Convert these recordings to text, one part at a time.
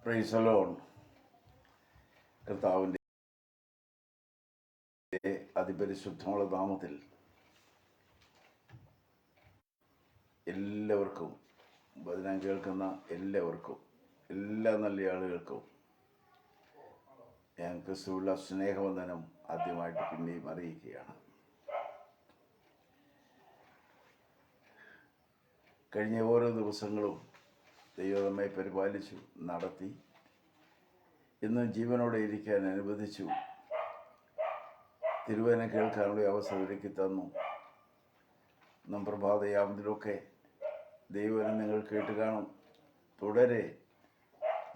Price the Lord. കർത്താവിൻ്റെ അതിപരിശുദ്ധമുള്ള നാമത്തിൽ എല്ലാവർക്കും, വചനം കേൾക്കുന്ന എല്ലാവർക്കും, എല്ലാ നല്ല ആളുകൾക്കും ഞാൻ ക്രിസ്തുവുള്ള സ്നേഹവന്ദനം ആദ്യമായിട്ട് പിന്നെയും അറിയിക്കുകയാണ്. കഴിഞ്ഞ ഓരോ ദിവസങ്ങളും ദൈവം നമ്മെ പരിപാലിച്ചു, നടത്തി, ഇന്ന് ജീവനോടെ ഇരിക്കാൻ അനുവദിച്ചു, തിരുവചനം കേൾക്കാനുള്ള അവസരം ഒരുക്കി തന്നു. നാം പ്രഭാതയാമത്തിലൊക്കെ ദൈവവചനം നിങ്ങൾ കേട്ട് കാണും. തുടരെ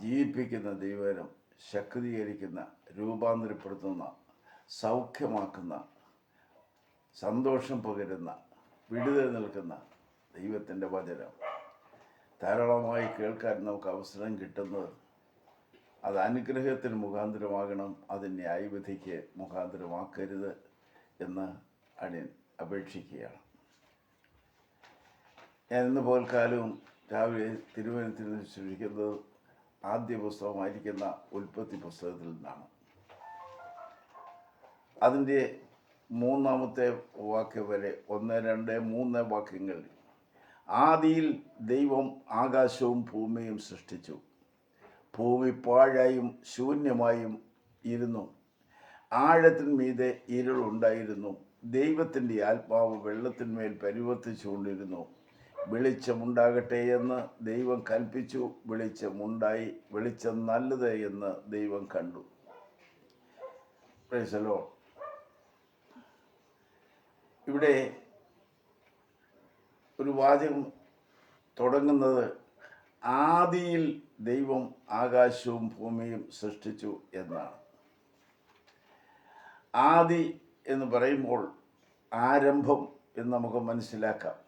ജീവിപ്പിക്കുന്ന ദൈവവചനം, ശക്തീകരിക്കുന്ന, രൂപാന്തരപ്പെടുത്തുന്ന, സൗഖ്യമാക്കുന്ന, സന്തോഷം പകരുന്ന, വിടുതൽ നൽകുന്ന ദൈവത്തിൻ്റെ വചനം ധാരാളമായി കേൾക്കാൻ നമുക്ക് അവസരം കിട്ടുന്നത് അത് അനുഗ്രഹത്തിന് മുഖാന്തരമാകണം, അത് ന്യായവിധിക്ക് മുഖാന്തരമാക്കരുത് എന്ന് അടിയൻ അപേക്ഷിക്കുകയാണ്. ഞാൻ ഇന്ന് പോൽക്കാലവും രാവിലെ തിരുവനന്തപുരത്തിൽ സൂക്ഷിക്കുന്നത് ആദ്യ പുസ്തകമായിരിക്കുന്ന ഉൽപ്പത്തി പുസ്തകത്തിൽ നിന്നാണ്. അതിൻ്റെ 3-ാമത്തെ വാക്യം വരെ 1, 2, 3 വാക്യങ്ങൾ. ആദിയിൽ ദൈവം ആകാശവും ഭൂമിയും സൃഷ്ടിച്ചു. ഭൂമി പാഴായും ശൂന്യമായും ഇരുന്നു. ആഴത്തിന്മീതെ ഇരുളുണ്ടായിരുന്നു. ദൈവത്തിൻ്റെ ആത്മാവ് വെള്ളത്തിന്മേൽ പരിവർത്തിച്ചുകൊണ്ടിരുന്നു. വെളിച്ചമുണ്ടാകട്ടെ എന്ന് ദൈവം കൽപ്പിച്ചു. വെളിച്ചമുണ്ടായി. വെളിച്ചം നല്ലത് എന്ന് ദൈവം കണ്ടു. Price the Lord. ഇവിടെ ഒരു വാചകം തുടങ്ങുന്നത് ആദിയിൽ ദൈവം ആകാശവും ഭൂമിയും സൃഷ്ടിച്ചു എന്നാണ്. ആദി എന്ന് പറയുമ്പോൾ ആരംഭം എന്ന് നമുക്ക് മനസ്സിലാക്കാം.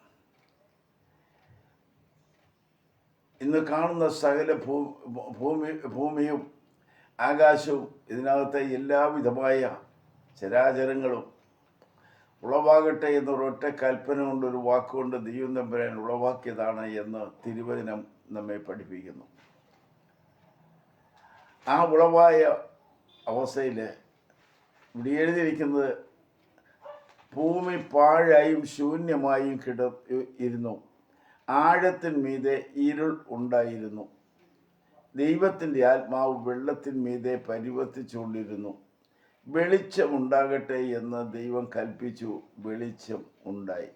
ഇന്ന് കാണുന്ന സകല ഭൂമിയും ആകാശവും ഇതിനകത്തെ എല്ലാവിധമായ ചരാചരങ്ങളും ഉളവാകട്ടെ എന്നൊരൊറ്റ കൽപ്പന കൊണ്ട്, ഒരു വാക്കുകൊണ്ട് ദൈവം തമ്പുരാൻ ഉളവാക്കിയതാണ് എന്ന് തിരുവചനം നമ്മെ പഠിപ്പിക്കുന്നു. ആ ഉളവായ അവസ്ഥയിൽ ഇവിടെ എഴുതിയിരിക്കുന്നത് ഭൂമി പാഴായും ശൂന്യമായും ഇരുന്നു. ആഴത്തിന്മീതെ ഇരുൾ ഉണ്ടായിരുന്നു. ദൈവത്തിൻ്റെ ആത്മാവ് വെള്ളത്തിന്മീതെ പരിവർത്തിച്ചുകൊണ്ടിരുന്നു. വെളിച്ചമുണ്ടാകട്ടെ എന്ന് ദൈവം കൽപ്പിച്ചു. വെളിച്ചം ഉണ്ടായി.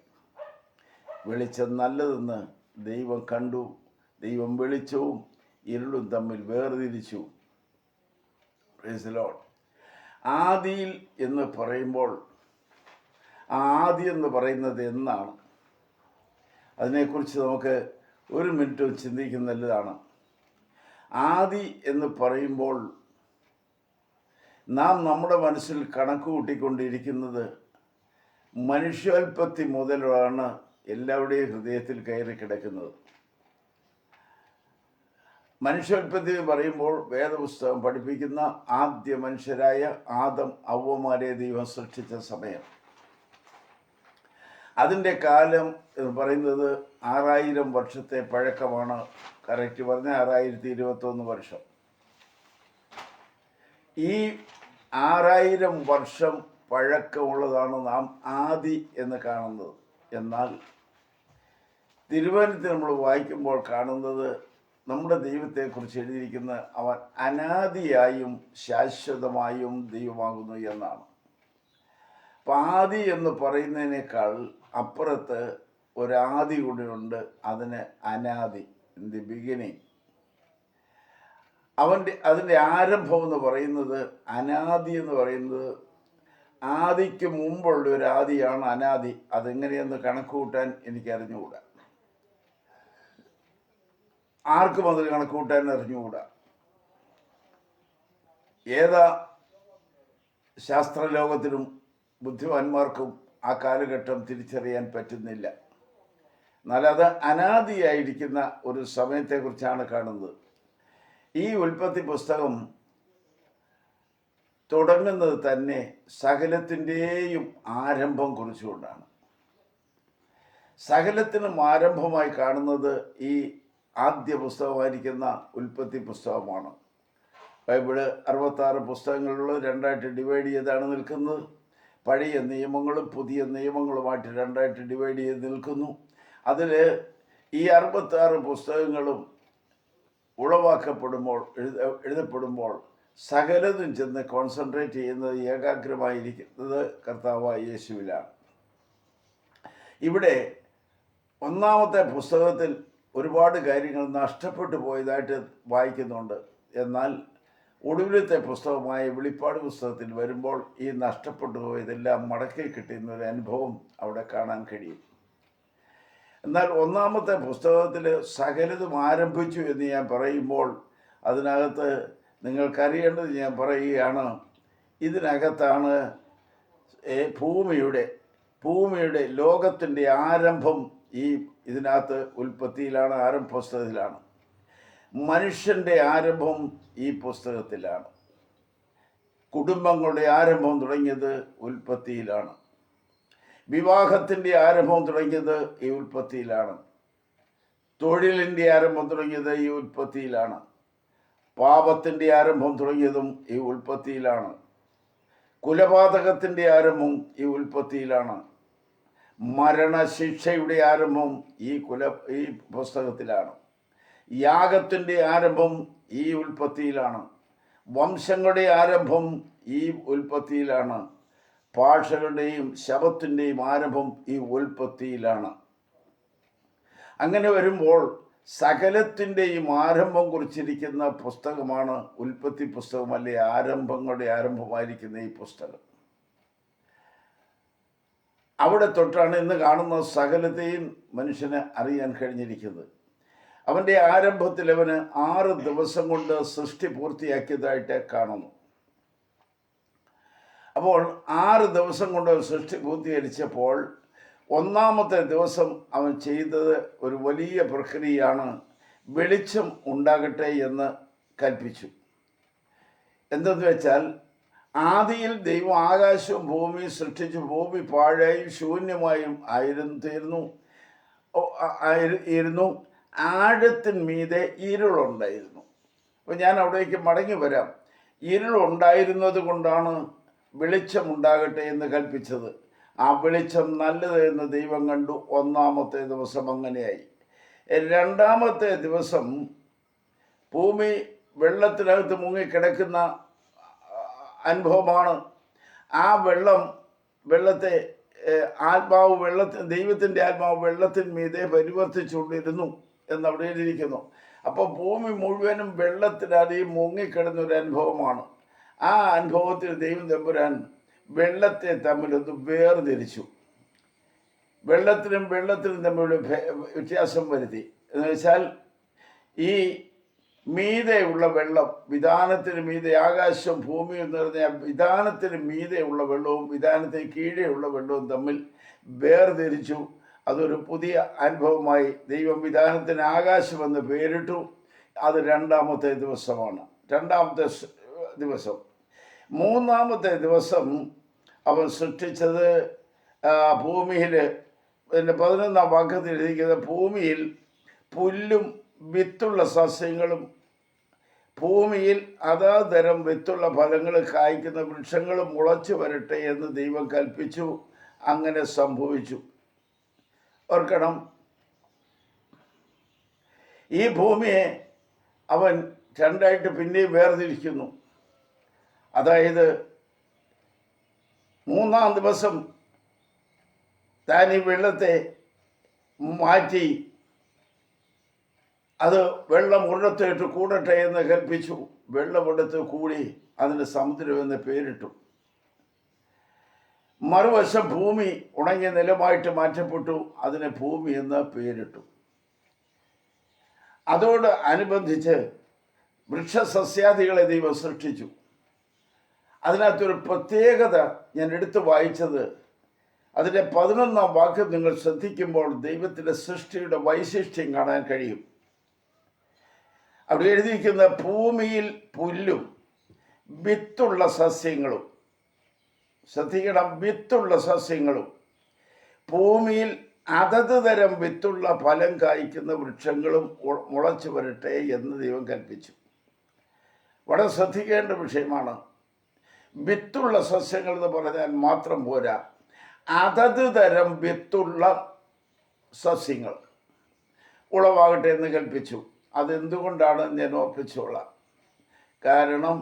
വെളിച്ചം നല്ലതെന്ന് ദൈവം കണ്ടു. ദൈവം വെളിച്ചവും ഇരുളും തമ്മിൽ വേർതിരിച്ചു. Price the Lord. ആദിയിൽ എന്ന് പറയുമ്പോൾ ആദി എന്ന് പറയുന്നത് എന്നാണ്? അതിനെക്കുറിച്ച് നമുക്ക് ഒരു മിനിറ്റ് ചിന്തിക്കുന്നത് നല്ലതാണ്. ആദി എന്ന് പറയുമ്പോൾ നാം നമ്മുടെ മനസ്സിൽ കണക്ക് കൂട്ടിക്കൊണ്ടിരിക്കുന്നത് മനുഷ്യോൽപ്പത്തി മുതലാണ് എല്ലാവരുടെയും ഹൃദയത്തിൽ കയറി കിടക്കുന്നത്. മനുഷ്യോൽപ്പത്തി പറയുമ്പോൾ വേദപുസ്തകം പഠിപ്പിക്കുന്ന ആദ്യ മനുഷ്യരായ ആദം ഹവ്വമാരെ ദൈവം സൃഷ്ടിച്ച സമയം, അതിൻ്റെ കാലം എന്ന് പറയുന്നത് 6000 വർഷത്തെ പഴക്കമാണ്. കറക്റ്റ് പറഞ്ഞാൽ 6021 വർഷം. ഈ 6000 വർഷം പഴക്കമുള്ളതാണ് നാം ആദി എന്ന് കാണുന്നത്. എന്നാൽ തിരുവചനത്തിൽ നമ്മൾ വായിക്കുമ്പോൾ കാണുന്നത് നമ്മുടെ ദൈവത്തെക്കുറിച്ച് എഴുതിയിരിക്കുന്ന അവൻ അനാദിയായും ശാശ്വതമായും ദൈവമാകുന്നു എന്നാണ്. അപ്പം ആദി എന്ന് പറയുന്നതിനേക്കാൾ അപ്പുറത്ത് ഒരാദി കൂടിയുണ്ട്. അതിന് അനാദി, ഇൻ ദി ബിഗിനിങ്. അതിൻ്റെ ആരംഭം എന്ന് പറയുന്നത്, അനാദി എന്ന് പറയുന്നത് ആദിക്ക് മുമ്പുള്ള ഒരു ആദിയാണ് അനാദി. അതെങ്ങനെയെന്ന് കണക്ക് കൂട്ടാൻ എനിക്ക് അറിഞ്ഞുകൂടാ. ആർക്കും അതിൽ കണക്ക് കൂട്ടാൻ അറിഞ്ഞുകൂടാ. ഏതാ ശാസ്ത്രലോകത്തിനും ബുദ്ധിമാന്മാർക്കും ആ കാലഘട്ടം തിരിച്ചറിയാൻ പറ്റുന്നില്ല. എന്നാൽ അത് അനാദിയായിരിക്കുന്ന ഒരു സമയത്തെക്കുറിച്ചാണ് കാണുന്നത്. ഈ ഉൽപ്പത്തി പുസ്തകം തുടങ്ങുന്നത് തന്നെ സകലത്തിൻ്റെയും ആരംഭം കുറിച്ചുകൊണ്ടാണ്. സകലത്തിനും ആരംഭമായി കാണുന്നത് ഈ ആദ്യ പുസ്തകമായിരിക്കുന്ന ഉൽപ്പത്തി പുസ്തകമാണ്. ബൈബിള് 66 പുസ്തകങ്ങളുള്ള രണ്ടായിട്ട് ഡിവൈഡ് ചെയ്താണ് നിൽക്കുന്നത്. പഴയ നിയമങ്ങളും പുതിയ നിയമങ്ങളുമായിട്ട് രണ്ടായിട്ട് ഡിവൈഡ് ചെയ്ത് നിൽക്കുന്നു. അതിൽ ഈ 66 പുസ്തകങ്ങളും ഉളവാക്കപ്പെടുമ്പോൾ എഴുതപ്പെടുമ്പോൾ സകലതും ചെന്ന് കോൺസെൻട്രേറ്റ് ചെയ്യുന്നത്, ഏകാഗ്രമായിരിക്കുന്നത് കർത്താവായ യേശുവിലാണ്. ഇവിടെ ഒന്നാമത്തെ പുസ്തകത്തിൽ ഒരുപാട് കാര്യങ്ങൾ നഷ്ടപ്പെട്ടു പോയതായിട്ട് വായിക്കുന്നുണ്ട്. എന്നാൽ ഒടുവിലത്തെ പുസ്തകമായ വെളിപ്പാട് പുസ്തകത്തിൽ വരുമ്പോൾ ഈ നഷ്ടപ്പെട്ടു പോയതെല്ലാം മടക്കി കിട്ടുന്ന ഒരു അനുഭവം അവിടെ കാണാൻ കഴിയും. എന്നാൽ ഒന്നാമത്തെ പുസ്തകത്തിൽ സകലതും ആരംഭിച്ചു എന്ന് ഞാൻ പറയുമ്പോൾ അതിനകത്ത് നിങ്ങൾക്കറിയേണ്ടത് ഞാൻ പറയുകയാണ്. ഇതിനകത്താണ് ഭൂമിയുടെ ലോകത്തിൻ്റെ ആരംഭം ഇതിനകത്ത് ഉൽപ്പത്തിയിലാണ്, ആരംഭ പുസ്തകത്തിലാണ്. മനുഷ്യൻ്റെ ആരംഭം ഈ പുസ്തകത്തിലാണ്. കുടുംബങ്ങളുടെ ആരംഭം തുടങ്ങിയത് ഉൽപ്പത്തിയിലാണ്. വിവാഹത്തിൻ്റെ ആരംഭം തുടങ്ങിയത് ഈ ഉൽപ്പത്തിയിലാണ്. തൊഴിലിൻ്റെ ആരംഭം തുടങ്ങിയത് ഈ ഉൽപ്പത്തിയിലാണ്. പാപത്തിൻ്റെ ആരംഭം തുടങ്ങിയതും ഈ ഉൽപ്പത്തിയിലാണ്. കുലപാതകത്തിൻ്റെ ആരംഭം ഈ ഉൽപ്പത്തിയിലാണ്. മരണശിക്ഷയുടെ ആരംഭം ഈ പുസ്തകത്തിലാണ്. യാഗത്തിൻ്റെ ആരംഭം ഈ ഉൽപ്പത്തിയിലാണ്. വംശങ്ങളുടെ ആരംഭം ഈ ഉൽപ്പത്തിയിലാണ്. ഭാഷകളുടെയും ശബത്തിൻ്റെയും ആരംഭം ഈ ഉൽപ്പത്തിയിലാണ്. അങ്ങനെ വരുമ്പോൾ സകലത്തിൻ്റെയും ആരംഭം കുറിച്ചിരിക്കുന്ന പുസ്തകമാണ് ഉൽപ്പത്തി പുസ്തകം, അല്ലെ ആരംഭങ്ങളുടെ ആരംഭമായിരിക്കുന്ന ഈ പുസ്തകം. അവിടെ തൊട്ടാണ് ഇന്ന് കാണുന്ന സകലത്തെയും മനുഷ്യന് അറിയാൻ കഴിഞ്ഞിരിക്കുന്നത്. അവൻ്റെ ആരംഭത്തിൽ അവന് 6 ദിവസം കൊണ്ട് സൃഷ്ടി പൂർത്തിയാക്കിയതായിട്ട് കാണുന്നു. അപ്പോൾ 6 ദിവസം കൊണ്ട് സൃഷ്ടി പൂർത്തീകരിച്ചപ്പോൾ ഒന്നാമത്തെ ദിവസം അവൻ ചെയ്തത് ഒരു വലിയ പ്രക്രിയയാണ്. വെളിച്ചം ഉണ്ടാകട്ടെ എന്ന് കൽപ്പിച്ചു. എന്തെന്ന് വെച്ചാൽ, ആദിയിൽ ദൈവം ആകാശവും ഭൂമിയും സൃഷ്ടിച്ചു. ഭൂമി പാഴായും ശൂന്യമായും ഇരുന്നു. ആഴത്തിന്മീതെ ഇരുളുണ്ടായിരുന്നു. അപ്പോൾ ഞാൻ അവിടേക്ക് മടങ്ങി വരാം. ഇരുളുണ്ടായിരുന്നത് കൊണ്ടാണ് വെളിച്ചമുണ്ടാകട്ടെ എന്ന് കൽപ്പിച്ചത്. ആ വെളിച്ചം നല്ലത് എന്ന് ദൈവം കണ്ടു. ഒന്നാമത്തെ ദിവസം അങ്ങനെയായി. രണ്ടാമത്തെ ദിവസം ഭൂമി വെള്ളത്തിനകത്ത് മുങ്ങിക്കിടക്കുന്ന അനുഭവമാണ്. ആ വെള്ളത്തെ ദൈവത്തിൻ്റെ ആത്മാവ് വെള്ളത്തിന്മീതെ പരിവർത്തിച്ചുകൊണ്ടിരുന്നു എന്നവിടെ എഴുതിയിരിക്കുന്നു. അപ്പോൾ ഭൂമി മുഴുവനും വെള്ളത്തിനടിയിൽ മുങ്ങിക്കിടന്നൊരു അനുഭവമാണ്. ആ അനുഭവത്തിൽ ദൈവം തമ്പുരാൻ വെള്ളത്തെ തമ്മിലൊന്ന് വേർതിരിച്ചു. വെള്ളത്തിനും തമ്മിലുള്ള വ്യത്യാസം വരുത്തി. എന്ന് വെച്ചാൽ, ഈ മീതെയുള്ള വെള്ളം, വിധാനത്തിന് മീതെ, ആകാശവും ഭൂമിയും എന്ന് പറഞ്ഞാൽ വിധാനത്തിന് മീതെയുള്ള വെള്ളവും വിധാനത്തിന് കീഴെയുള്ള വെള്ളവും തമ്മിൽ വേർതിരിച്ചു. അതൊരു പുതിയ അനുഭവമായി. ദൈവം വിധാനത്തിന് ആകാശമെന്ന് പേരിട്ടു. അത് രണ്ടാമത്തെ ദിവസമാണ്. രണ്ടാമത്തെ ദിവസം. മൂന്നാമത്തെ ദിവസം അവൻ സൃഷ്ടിച്ചത് ഭൂമിയിൽ, 11-ാം വാക്യത്തിൽ എഴുതിയിരിക്കുന്ന, ഭൂമിയിൽ പുല്ലും വിത്തുള്ള സസ്യങ്ങളും ഭൂമിയിൽ അതാതരം വിത്തുള്ള ഫലങ്ങൾ കായ്ക്കുന്ന വൃക്ഷങ്ങളും മുളച്ചു വരട്ടെ എന്ന് ദൈവം കൽപ്പിച്ചു. അങ്ങനെ സംഭവിച്ചു. ഓർക്കണം, ഈ ഭൂമിയെ അവൻ രണ്ടായിട്ട് പിന്നെയും വേർതിരിക്കുന്നു. അതായത്, മൂന്നാം ദിവസം താൻ ഈ വെള്ളത്തെ മാറ്റി അത് വെള്ളം ഒരിടത്തിട്ട് കൂടട്ടെ എന്ന് കൽപ്പിച്ചു. വെള്ളമെടുത്ത് കൂടി അതിന് സമുദ്രം എന്ന് പേരിട്ടു. മറുവശം ഭൂമി ഉണങ്ങിയ നിലമായിട്ട് മാറ്റപ്പെട്ടു. അതിന് ഭൂമി എന്ന് പേരിട്ടു. അതോട് അനുബന്ധിച്ച് വൃക്ഷസസ്യാദികളെ ദൈവം സൃഷ്ടിച്ചു. അതിനകത്തൊരു പ്രത്യേകത ഞാൻ എടുത്തു വായിച്ചത്, അതിൻ്റെ 11-ാം വാക്യം നിങ്ങൾ ശ്രദ്ധിക്കുമ്പോൾ ദൈവത്തിൻ്റെ സൃഷ്ടിയുടെ വൈശിഷ്ട്യം കാണാൻ കഴിയും. അവിടെ എഴുതിയിരിക്കുന്ന, ഭൂമിയിൽ പുല്ലും വിത്തുള്ള സസ്യങ്ങളും. ശ്രദ്ധിക്കണം, വിത്തുള്ള സസ്യങ്ങളും. ഭൂമിയിൽ അതത് തരം വിത്തുള്ള ഫലം കായ്ക്കുന്ന വൃക്ഷങ്ങളും മുളച്ചു വരട്ടെ എന്ന് ദൈവം കൽപ്പിച്ചു. വളരെ ശ്രദ്ധിക്കേണ്ട വിഷയമാണ്. വിത്തുള്ള സസ്യങ്ങൾ എന്ന് പറഞ്ഞാൽ മാത്രം പോരാ, അതത് തരം വിത്തുള്ള സസ്യങ്ങൾ ഉളവാകട്ടെ എന്ന് കൽപ്പിച്ചു. അതെന്തുകൊണ്ടാണ് ഞാൻ ഓർപ്പിച്ചോളാം. കാരണം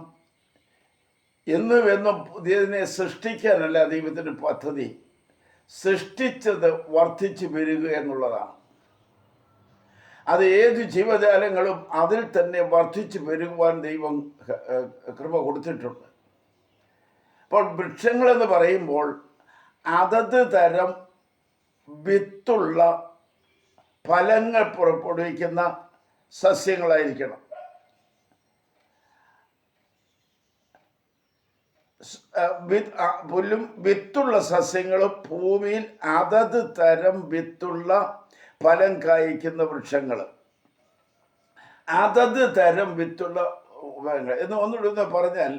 എന്നും പുതിയതിനെ സൃഷ്ടിക്കാനല്ല ദൈവത്തിൻ്റെ പദ്ധതി, സൃഷ്ടിച്ചത് വർദ്ധിച്ചു വരിക എന്നുള്ളതാണ്. അത് ഏത് ജീവജാലങ്ങളും അതിൽ തന്നെ വർദ്ധിച്ചു വരുവാൻ ദൈവം കൃപ കൊടുത്തിട്ടുണ്ട്. അപ്പോൾ വൃക്ഷങ്ങളെന്ന് പറയുമ്പോൾ അതത് തരം വിത്തുള്ള ഫലങ്ങൾ പുറപ്പെടുവിക്കുന്ന സസ്യങ്ങളായിരിക്കണം. പുല്ലും വിത്തുള്ള സസ്യങ്ങളും ഭൂമിയിൽ അതത് തരം വിത്തുള്ള ഫലം കായ്ക്കുന്ന വൃക്ഷങ്ങൾ, അതത് തരം വിത്തുള്ള എന്ന് ഒന്നുകൂടെ പറഞ്ഞാൽ,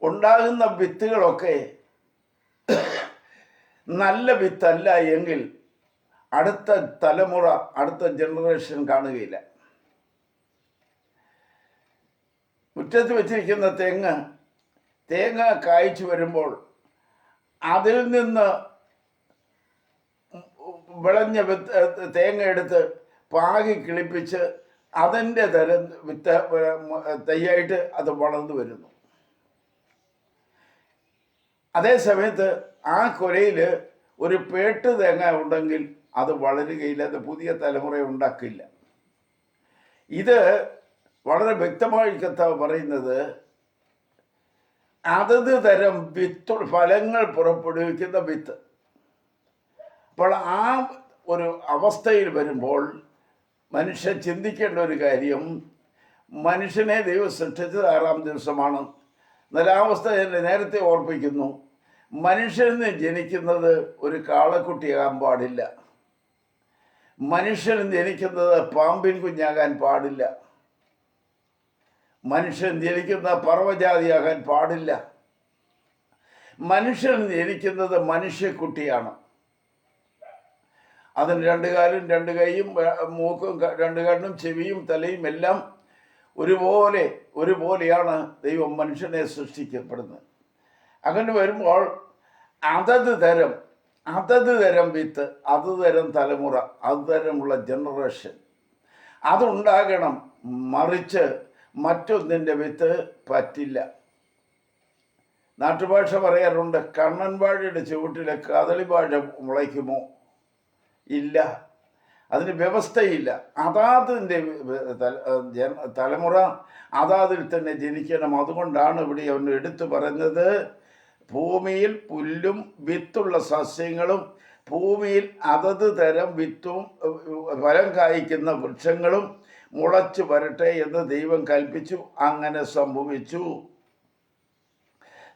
ഉണ്ടാകുന്ന വിത്തുകളൊക്കെ നല്ല വിത്തല്ല എങ്കിൽ അടുത്ത തലമുറ, അടുത്ത ജനറേഷൻ കാണുകയില്ല. മുറ്റത്ത് വെച്ചിരിക്കുന്ന തേങ്ങ കായ്ച്ചു വരുമ്പോൾ അതിൽ നിന്ന് വിളഞ്ഞ തേങ്ങ എടുത്ത് പാകി കിളിപ്പിച്ച് അതിൻ്റെ തരം തൈയായിട്ട് അത് വളർന്നു വരുന്നു. അതേ സമയത്ത് ആ കൊലയിൽ ഒരു പേട്ട് തേങ്ങ ഉണ്ടെങ്കിൽ അത് വളരുകയില്ല, അത് പുതിയ തലമുറ ഉണ്ടാക്കില്ല. ഇത് വളരെ വ്യക്തമായി കർത്താവ് പറയുന്നത്, അതത് തരം ഫലങ്ങൾ പുറപ്പെടുവിക്കുന്ന വിത്ത്. അപ്പോൾ ആ ഒരു അവസ്ഥയിൽ വരുമ്പോൾ മനുഷ്യൻ ചിന്തിക്കേണ്ട ഒരു കാര്യം, മനുഷ്യനെ ദൈവം സൃഷ്ടിച്ചത് 6-ാം ദിവസമാണ്. നിലാവസ്ഥ നേരത്തെ ഓർപ്പിക്കുന്നു, മനുഷ്യന് ജനിക്കുന്നത് ഒരു കാളക്കുട്ടിയാകാൻ പാടില്ല, മനുഷ്യൻ ജനിക്കുന്നത് പാമ്പിൻ കുഞ്ഞാകാൻ പാടില്ല, മനുഷ്യൻ ജനിക്കുന്ന പർവ്വജാതിയാകാൻ പാടില്ല. മനുഷ്യൻ ജനിക്കുന്നത് മനുഷ്യക്കുട്ടിയാണ്. അതിന് 2 കാലും 2 കൈയും മൂക്കും 2 കണ്ണും ചെവിയും തലയും എല്ലാം ഒരുപോലെയാണ് ദൈവം മനുഷ്യനെ സൃഷ്ടിക്കപ്പെടുന്നത്. അങ്ങനെ വരുമ്പോൾ അതത് തരം വിത്ത്, അതത് തരം തലമുറ, അത് തരമുള്ള ജനറേഷൻ അതുണ്ടാകണം. മറിച്ച് മറ്റൊന്നിൻ്റെ വിത്ത് പറ്റില്ല. നാട്ടുഭാഷ പറയാറുണ്ട്, കണ്ണൻ വാഴയുടെ ചുവട്ടിലെ കദളി വാഴ മുളയ്ക്കുമോ? ഇല്ല, അതിന് വ്യവസ്ഥയില്ല. അതാതിൻ്റെ തലമുറ അതാതിൽ തന്നെ ജനിക്കണം. അതുകൊണ്ടാണ് ഇവിടെ അവൻ എടുത്തു പറഞ്ഞത്, ഭൂമിയിൽ പുല്ലും വിത്തുള്ള സസ്യങ്ങളും ഭൂമിയിൽ അതത് തരം വിത്തും ഫലം കായ്ക്കുന്ന വൃക്ഷങ്ങളും മുളച്ചു വരട്ടെ എന്ന് ദൈവം കൽപ്പിച്ചു. അങ്ങനെ സംഭവിച്ചു.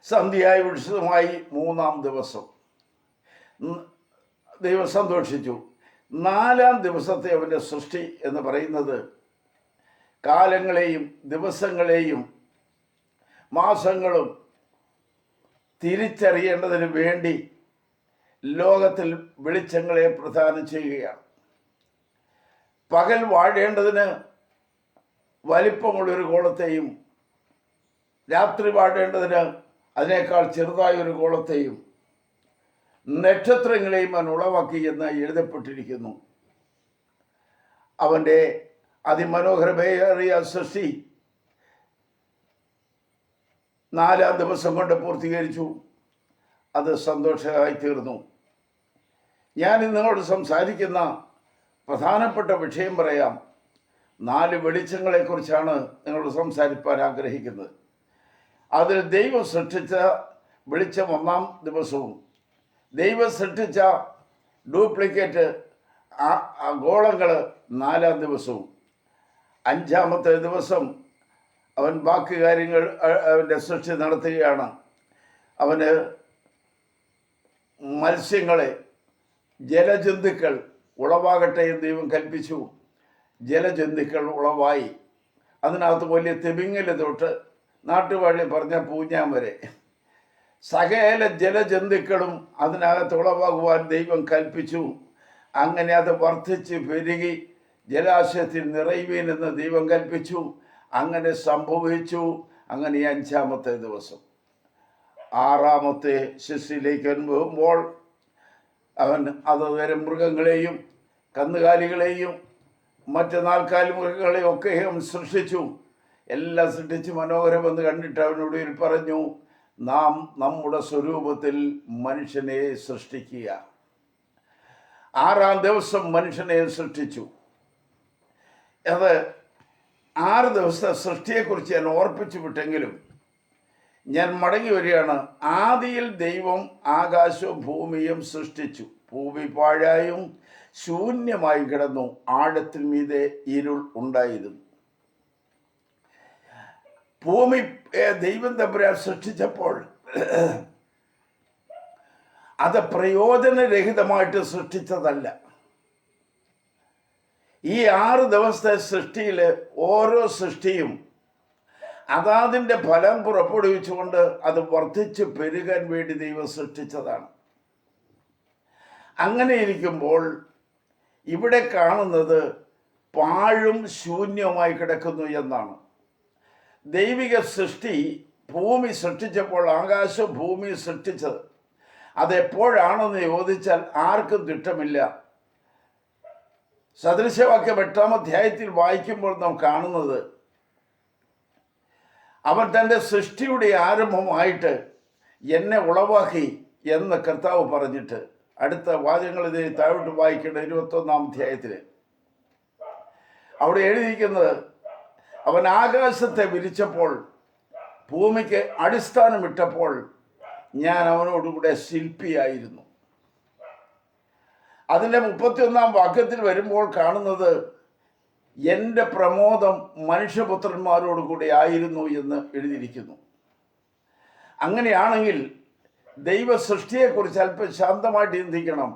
സന്ധ്യയായി വിശുദ്ധമായി 3-ാം ദിവസം ദൈവം സന്തോഷിച്ചു. 4-ാം ദിവസത്തെ അവൻ്റെ സൃഷ്ടി എന്ന് പറയുന്നത് കാലങ്ങളെയും ദിവസങ്ങളെയും മാസങ്ങളും തിരിച്ചറിയേണ്ടതിന് വേണ്ടി ലോകത്തിൽ വെളിച്ചങ്ങളെ പ്രദാനം ചെയ്യുകയാണ്. പകൽ വാഴേണ്ടതിന് വലിപ്പമുള്ളൊരു ഗോളത്തെയും രാത്രി വാഴേണ്ടതിന് അതിനേക്കാൾ ചെറുതായൊരു ഗോളത്തെയും നക്ഷത്രങ്ങളെയും അവൻ ഉളവാക്കി എന്ന് എഴുതപ്പെട്ടിരിക്കുന്നു. അവൻ്റെ അതിമനോഹരമേറിയ സൃഷ്ടി 4-ാം ദിവസം കൊണ്ട് പൂർത്തീകരിച്ചു. അത് സന്തോഷമായി തീർന്നു. ഞാൻ നിങ്ങളോട് സംസാരിക്കുന്ന പ്രധാനപ്പെട്ട വിഷയം പറയാം. 4 വെളിച്ചങ്ങളെക്കുറിച്ചാണ് നിങ്ങളോട് സംസാരിക്കാൻ ആഗ്രഹിക്കുന്നത്. അതിൽ ദൈവം സൃഷ്ടിച്ച വെളിച്ചം 1-ാം ദിവസവും, ദൈവം സൃഷ്ടിച്ച ഡ്യൂപ്ലിക്കേറ്റ് ഗോളങ്ങൾ 4-ാം ദിവസവും, 5-ാമത്തെ ദിവസം അവൻ ബാക്കി കാര്യങ്ങൾ അവൻ്റെ സൃഷ്ടി നടത്തുകയാണ്. അവന് മത്സ്യങ്ങളെ, ജലജന്തുക്കൾ ഉളവാകട്ടെ എന്ന് ദൈവം കൽപ്പിച്ചു. ജലജന്തുക്കൾ ഉളവായി. അതിനകത്ത് വലിയ തിമിങ്ങൽ തൊട്ട് നാട്ടുവഴി പറഞ്ഞ പൂഞ്ഞാൻ വരെ സകല ജലജന്തുക്കളും അതിനകത്ത് ഉളവാകുവാൻ ദൈവം കൽപ്പിച്ചു. അങ്ങനെ അത് വർദ്ധിച്ച് പെരുകി ജലാശയത്തിൽ നിറയുവീനെന്ന് ദൈവം കൽപ്പിച്ചു. അങ്ങനെ സംഭവിച്ചു. അങ്ങനെ 5-ാമത്തെ ദിവസം 6-ാമത്തെ ശിശുവിലേക്ക് പോകുമ്പോൾ അവൻ അതുവരെ മൃഗങ്ങളെയും കന്നുകാലികളെയും മറ്റ് 4 മൃഗങ്ങളെയും ഒക്കെ അവൻ സൃഷ്ടിച്ചു. എല്ലാം സൃഷ്ടിച്ച് മനോഹരമെന്ന് കണ്ടിട്ട് അവനോട് പറഞ്ഞു, നാം നമ്മുടെ സ്വരൂപത്തിൽ മനുഷ്യനെ സൃഷ്ടിക്കുക. 6-ാം ദിവസം മനുഷ്യനെ സൃഷ്ടിച്ചു. അത് 6 ദിവസത്തെ സൃഷ്ടിയെക്കുറിച്ച് ഞാൻ ഓർപ്പിച്ചു വിട്ടെങ്കിലും ഞാൻ മടങ്ങി വരികയാണ്. ആദിയിൽ ദൈവം ആകാശവും ഭൂമിയും സൃഷ്ടിച്ചു. ഭൂമി പാഴായും ശൂന്യമായി കിടന്നു. ആഴത്തിൽ മീതെ ഇരുൾ ഉണ്ടായിരുന്നു. ഭൂമി ദൈവം തമ്പുരാൻ സൃഷ്ടിച്ചപ്പോൾ അത് പ്രയോജനരഹിതമായിട്ട് സൃഷ്ടിച്ചതല്ല. ഈ 6 ദിവസത്തെ സൃഷ്ടിയിൽ ഓരോ സൃഷ്ടിയും അതാതിൻ്റെ ഫലം പുറപ്പെടുവിച്ചുകൊണ്ട് അത് വർദ്ധിച്ച് പെരുകാൻ വേണ്ടി ദൈവം സൃഷ്ടിച്ചതാണ്. അങ്ങനെ ഇരിക്കുമ്പോൾ ഇവിടെ കാണുന്നത് പാഴും ശൂന്യവുമായി കിടക്കുന്നു എന്നാണ്. ദൈവിക സൃഷ്ടി ഭൂമി സൃഷ്ടിച്ചപ്പോൾ ആകാശം ഭൂമി സൃഷ്ടിച്ചത് അതെപ്പോഴാണെന്ന് ചോദിച്ചാൽ ആർക്കും തിട്ടമില്ല. സദൃശവാക്യം 8-ാം അധ്യായത്തിൽ വായിക്കുമ്പോൾ നാം കാണുന്നത് അവൻ തൻ്റെ സൃഷ്ടിയുടെ ആരംഭമായിട്ട് എന്നെ ഉളവാക്കി എന്ന് കർത്താവ് പറഞ്ഞിട്ട് അടുത്ത വാചകങ്ങൾ ഇത് താഴോട്ട് വായിക്കേണ്ട 21-ാം അധ്യായത്തിൽ അവിടെ എഴുതിയിരിക്കുന്നത്, അവൻ ആകാശത്തെ വിരിച്ചപ്പോൾ ഭൂമിക്ക് അടിസ്ഥാനമിട്ടപ്പോൾ ഞാൻ അവനോടുകൂടെ ശില്പിയായിരുന്നു. അതിൻ്റെ 31-ാം വാക്യത്തിൽ വരുമ്പോൾ കാണുന്നത് എൻ്റെ പ്രമോദം മനുഷ്യപുത്രന്മാരോട് കൂടെ ആയിരുന്നു എന്ന് എഴുതിയിരിക്കുന്നു. അങ്ങനെയാണെങ്കിൽ ദൈവ സൃഷ്ടിയെക്കുറിച്ച് അല്പം ശാന്തമായിട്ട് ചിന്തിക്കണം.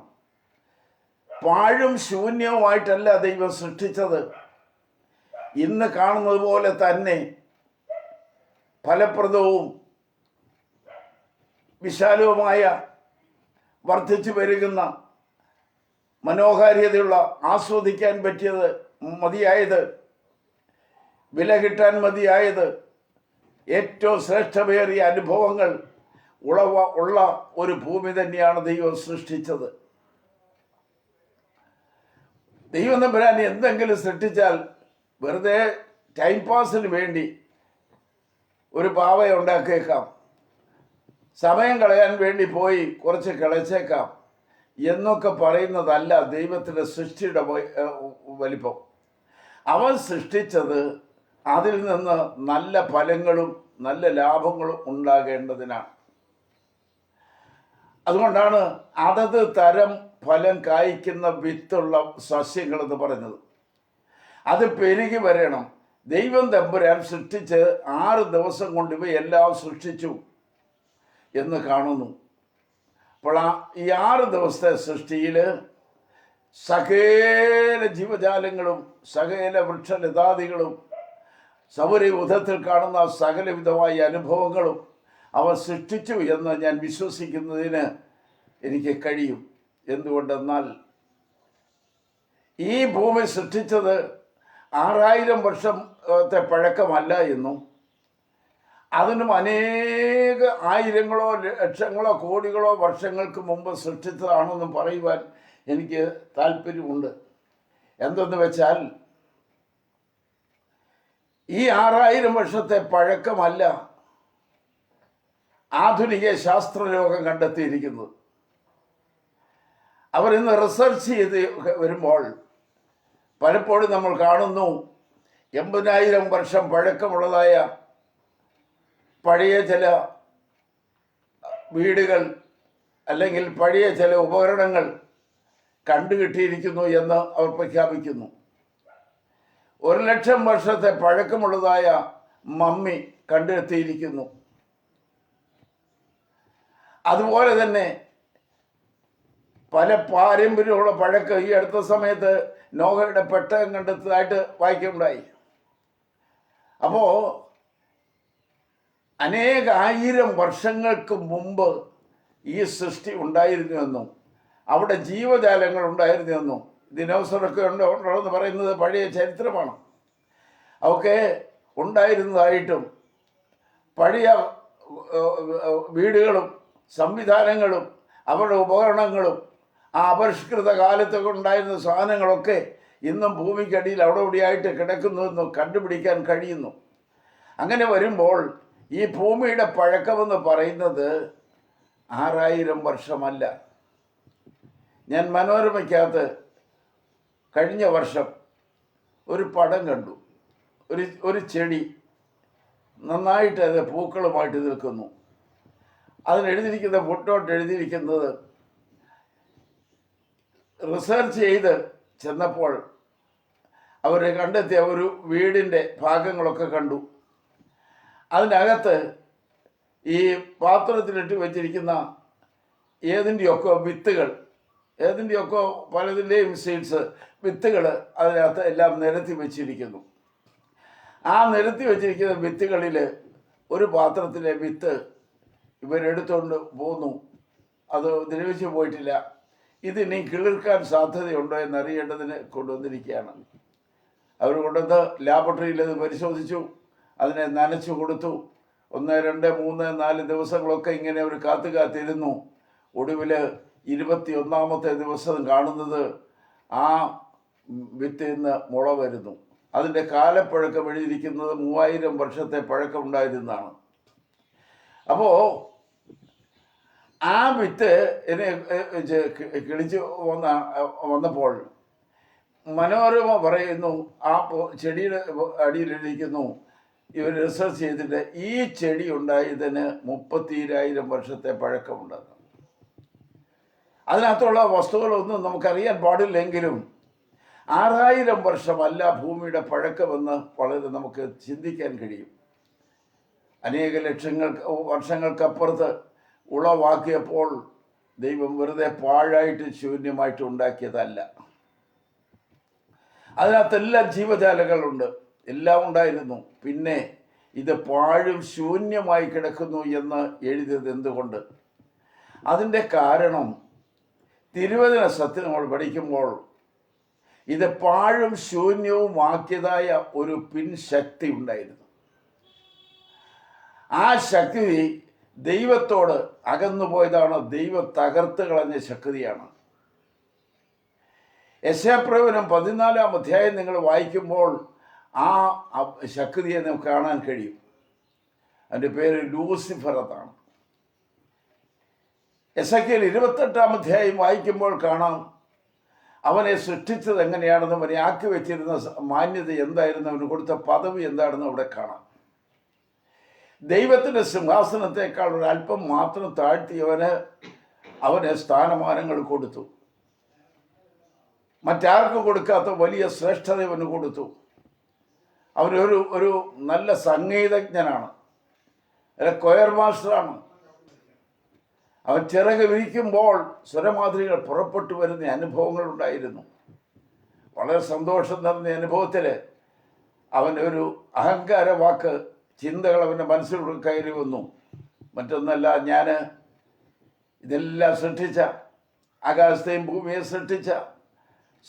പാഴും ശൂന്യവുമായിട്ടല്ല ദൈവം സൃഷ്ടിച്ചത്. ഇന്ന് കാണുന്നത് പോലെ തന്നെ ഫലപ്രദവും വിശാലവുമായ വർദ്ധിച്ചു പെരുകുന്ന മനോഹാരിതയുള്ള ആസ്വദിക്കാൻ പറ്റിയത് മതിയായത്, വില കിട്ടാൻ മതിയായത്, ഏറ്റവും ശ്രേഷ്ഠമേറിയ അനുഭവങ്ങൾ ഉള്ള ഒരു ഭൂമി തന്നെയാണ് ദൈവം സൃഷ്ടിച്ചത്. ദൈവം തമ്പുരാൻ എന്തെങ്കിലും സൃഷ്ടിച്ചാൽ വെറുതെ ടൈം പാസിന് വേണ്ടി ഒരു പാവയെ ഉണ്ടാക്കിയേക്കാം, സമയം കളയാൻ വേണ്ടി പോയി കുറച്ച് കളച്ചേക്കാം എന്നൊക്കെ പറയുന്നതല്ല ദൈവത്തിൻ്റെ സൃഷ്ടിയുടെ വലിപ്പം. അവൻ സൃഷ്ടിച്ചത് അതിൽ നിന്ന് നല്ല ഫലങ്ങളും നല്ല ലാഭങ്ങളും ഉണ്ടാകേണ്ടതിനാണ്. അതുകൊണ്ടാണ് അതത് തരം ഫലം കായ്ക്കുന്ന വിത്തുള്ള സസ്യങ്ങളെന്ന് പറഞ്ഞത്. അത് പെരുകി വരണം. ദൈവം തമ്പുരാൻ സൃഷ്ടിച്ച് 6 ദിവസം കൊണ്ട് ഇവയെല്ലാം സൃഷ്ടിച്ചു എന്ന് കാണുന്നു. അപ്പോൾ ഈ 6 ദിവസത്തെ സൃഷ്ടിയിൽ സകല ജീവജാലങ്ങളും സകല വൃക്ഷലതാദികളും സൗരയൂഥത്തിൽ കാണുന്ന സകലവിധമായ അനുഭവങ്ങളും അവൻ സൃഷ്ടിച്ചു എന്ന് ഞാൻ വിശ്വസിക്കുന്നതിന് എനിക്ക് കഴിയും. എന്തുകൊണ്ടെന്നാൽ ഈ ഭൂമി സൃഷ്ടിച്ചത് 6000 വർഷത്തെ പഴക്കമല്ല എന്നും അതിനും അനേക ആയിരങ്ങളോ ലക്ഷങ്ങളോ കോടികളോ വർഷങ്ങൾക്ക് മുമ്പ് സൃഷ്ടിച്ചതാണെന്നും പറയുവാൻ എനിക്ക് താല്പര്യമുണ്ട്. എന്തെന്ന് വെച്ചാൽ ഈ 6000 വർഷത്തെ പഴക്കമല്ല ആധുനിക ശാസ്ത്രലോകം കണ്ടെത്തിയിരിക്കുന്നത്. അവരിന്ന് റിസർച്ച് ചെയ്ത് വരുമ്പോൾ പലപ്പോഴും നമ്മൾ കാണുന്നു 80,000 വർഷം പഴക്കമുള്ളതായ പഴയ ചില വീടുകൾ അല്ലെങ്കിൽ പഴയ ചില ഉപകരണങ്ങൾ കണ്ടുകിട്ടിയിരിക്കുന്നു എന്ന് അവർ പ്രഖ്യാപിക്കുന്നു. 1,00,000 വർഷത്തെ പഴക്കമുള്ളതായ മമ്മി കണ്ടെത്തിയിരിക്കുന്നു. അതുപോലെ തന്നെ പല പാരമ്പര്യമുള്ള പഴക്കം ഈ അടുത്ത സമയത്ത് നോഹയുടെ പെട്ടകം കണ്ടെത്തിയതായിട്ട് വായിക്കുകയുണ്ടായി. അപ്പോൾ അനേക 1000 വർഷങ്ങൾക്ക് മുമ്പ് ഈ സൃഷ്ടി ഉണ്ടായിരുന്നുവെന്നും അവിടെ ജീവജാലങ്ങൾ ഉണ്ടായിരുന്നെന്നും ദിനോസറൊക്കെ ഉണ്ടെന്ന് പറയുന്നത് പഴയ ചരിത്രമാണ്. അവയൊക്കെ ഉണ്ടായിരുന്നതായിട്ടും പഴയ വീടുകളും സംവിധാനങ്ങളും അവരുടെ ഉപകരണങ്ങളും ആ അപരിഷ്കൃത കാലത്തൊക്കെ ഉണ്ടായിരുന്ന സാധനങ്ങളൊക്കെ ഇന്നും ഭൂമിക്കടിയിൽ അവിടെ ഇവിടെയായിട്ട് കിടക്കുന്നുവെന്ന് കണ്ടുപിടിക്കാൻ കഴിയുന്നു. അങ്ങനെ വരുമ്പോൾ ഈ ഭൂമിയുടെ പഴക്കമെന്ന് പറയുന്നത് 6000 വർഷമല്ല. ഞാൻ മനോരമയ്ക്കകത്ത് കഴിഞ്ഞ വർഷം ഒരു പടം കണ്ടു. ഒരു ചെടി നന്നായിട്ട് അത് പൂക്കളുമായിട്ട് നിൽക്കുന്നു. അതിനെഴുതിയിരിക്കുന്ന ഫുട്നോട്ട് എഴുതിയിരിക്കുന്നത്, റിസർച്ച് ചെയ്ത് ചെന്നപ്പോൾ അവർ കണ്ടെത്തിയ ഒരു വീടിൻ്റെ ഭാഗങ്ങളൊക്കെ കണ്ടു. അതിനകത്ത് ഈ പാത്രത്തിലിട്ട് വെച്ചിരിക്കുന്ന ഏതിൻ്റെയൊക്കെ വിത്തുകൾ, ഏതിൻ്റെയൊക്കെ പലതിൻ്റെയും സീഡ്സ് വിത്തുകൾ അതിനകത്ത് എല്ലാം നിരത്തി വെച്ചിരിക്കുന്നു. ആ നിരത്തി വെച്ചിരിക്കുന്ന വിത്തുകളിൽ ഒരു പാത്രത്തിലെ വിത്ത് ഇവരെടുത്തുകൊണ്ട് പോന്നു. അത് ദ്രവിച്ചു പോയിട്ടില്ല. ഇതിനി കിളിർക്കാൻ സാധ്യതയുണ്ടോ എന്നറിയേണ്ടതിന് കൊണ്ടുവന്നിരിക്കുകയാണ്. അവർ കൊണ്ടുവന്ന് ലാബറട്ടറിയിൽ അത് പരിശോധിച്ചു, അതിനെ നനച്ചു കൊടുത്തു. 1, 2, 3, 4 ദിവസങ്ങളൊക്കെ ഇങ്ങനെ അവർ കാത്തിരുന്നു. ഒടുവിൽ 21ാമത്തെ ദിവസം കാണുന്നത് ആ വിത്തിൽ നിന്ന് മുള വരുന്നു. അതിൻ്റെ കാലപ്പഴക്കം എഴുതിയിരിക്കുന്നത് 3000 വർഷത്തെ പഴക്കമുണ്ടായിരുന്നതാണ്. അപ്പോൾ ആ വിത്ത് എന്നെ കിളിച്ച് വന്നപ്പോൾ മനോരമ പറയുന്നു, ആ ചെടിയുടെ അടിയിലിരിക്കുന്നു, ഇവർ റിസർച്ച് ചെയ്തിട്ട് ഈ ചെടി ഉണ്ടായതിന് 32,000 വർഷത്തെ പഴക്കമുണ്ടെന്ന്. അതിനകത്തുള്ള വസ്തുക്കളൊന്നും നമുക്കറിയാൻ പാടില്ലെങ്കിലും 6000 വർഷമല്ല ഭൂമിയുടെ പഴക്കമെന്ന് വളരെ നമുക്ക് ചിന്തിക്കാൻ കഴിയും. അനേക വർഷങ്ങൾക്കപ്പുറത്ത് ഉളവാക്കിയപ്പോൾ ദൈവം വെറുതെ പാഴായിട്ട് ശൂന്യമായിട്ട് ഉണ്ടാക്കിയതല്ല. അതിനകത്തെല്ലാം ജീവജാലങ്ങളുണ്ട്, എല്ലാം ഉണ്ടായിരുന്നു. പിന്നെ ഇത് പാഴും ശൂന്യമായി കിടക്കുന്നു എന്ന് എഴുതിയത് എന്തുകൊണ്ട്? അതിൻ്റെ കാരണം തിരുവചന സത്യം നമ്മൾ പഠിക്കുമ്പോൾ ഇത് പാഴും ശൂന്യവുമാക്കിയതായ ഒരു പിൻശക്തി ഉണ്ടായിരുന്നു. ആ ശക്തി ദൈവത്തോട് അകന്നുപോയതാണ്. ദൈവം തകർത്ത് കളഞ്ഞ ശക്തിയാണ്. യെശയ്യാപ്രവചനം 14-ാം അധ്യായം നിങ്ങൾ വായിക്കുമ്പോൾ ആ ശക്തിയെ നമുക്ക് കാണാൻ കഴിയും. അതിൻ്റെ പേര് ലൂസിഫർ എന്നാണ്. എസെക്കിയേൽ 28-ാം അധ്യായം വായിക്കുമ്പോൾ കാണാം, അവനെ സൃഷ്ടിച്ചത് എങ്ങനെയാണെന്നും അവനെ ആക്കി വെച്ചിരുന്ന മാന്യത എന്തായിരുന്നു, അവന് കൊടുത്ത പദവി എന്താണെന്നും അവിടെ കാണാം. ദൈവത്തിൻ്റെ സിംഹാസനത്തെക്കാൾ ഒരല്പം മാത്രം അവന് സ്ഥാനമാനങ്ങൾ കൊടുത്തു. മറ്റാർക്കും കൊടുക്കാത്ത വലിയ ശ്രേഷ്ഠത അവന് കൊടുത്തു. അവനൊരു നല്ല സംഗീതജ്ഞനാണ്, കൊയർ മാസ്റ്ററാണ്. അവൻ ചിറക് വിരിക്കുമ്പോൾ സ്വരമാധുരികൾ പുറപ്പെട്ടു വരുന്ന അനുഭവങ്ങൾ ഉണ്ടായിരുന്നു. വളരെ സന്തോഷം നിറഞ്ഞ അനുഭവത്തിൽ അവനൊരു അഹങ്കാര വാക്ക് ചിന്തകൾ അവൻ്റെ മനസ്സിലൂടെ കയറി വന്നു. മറ്റൊന്നല്ല, ഞാൻ ഇതെല്ലാം സൃഷ്ടിച്ച, ആകാശത്തെയും ഭൂമിയെ സൃഷ്ടിച്ച,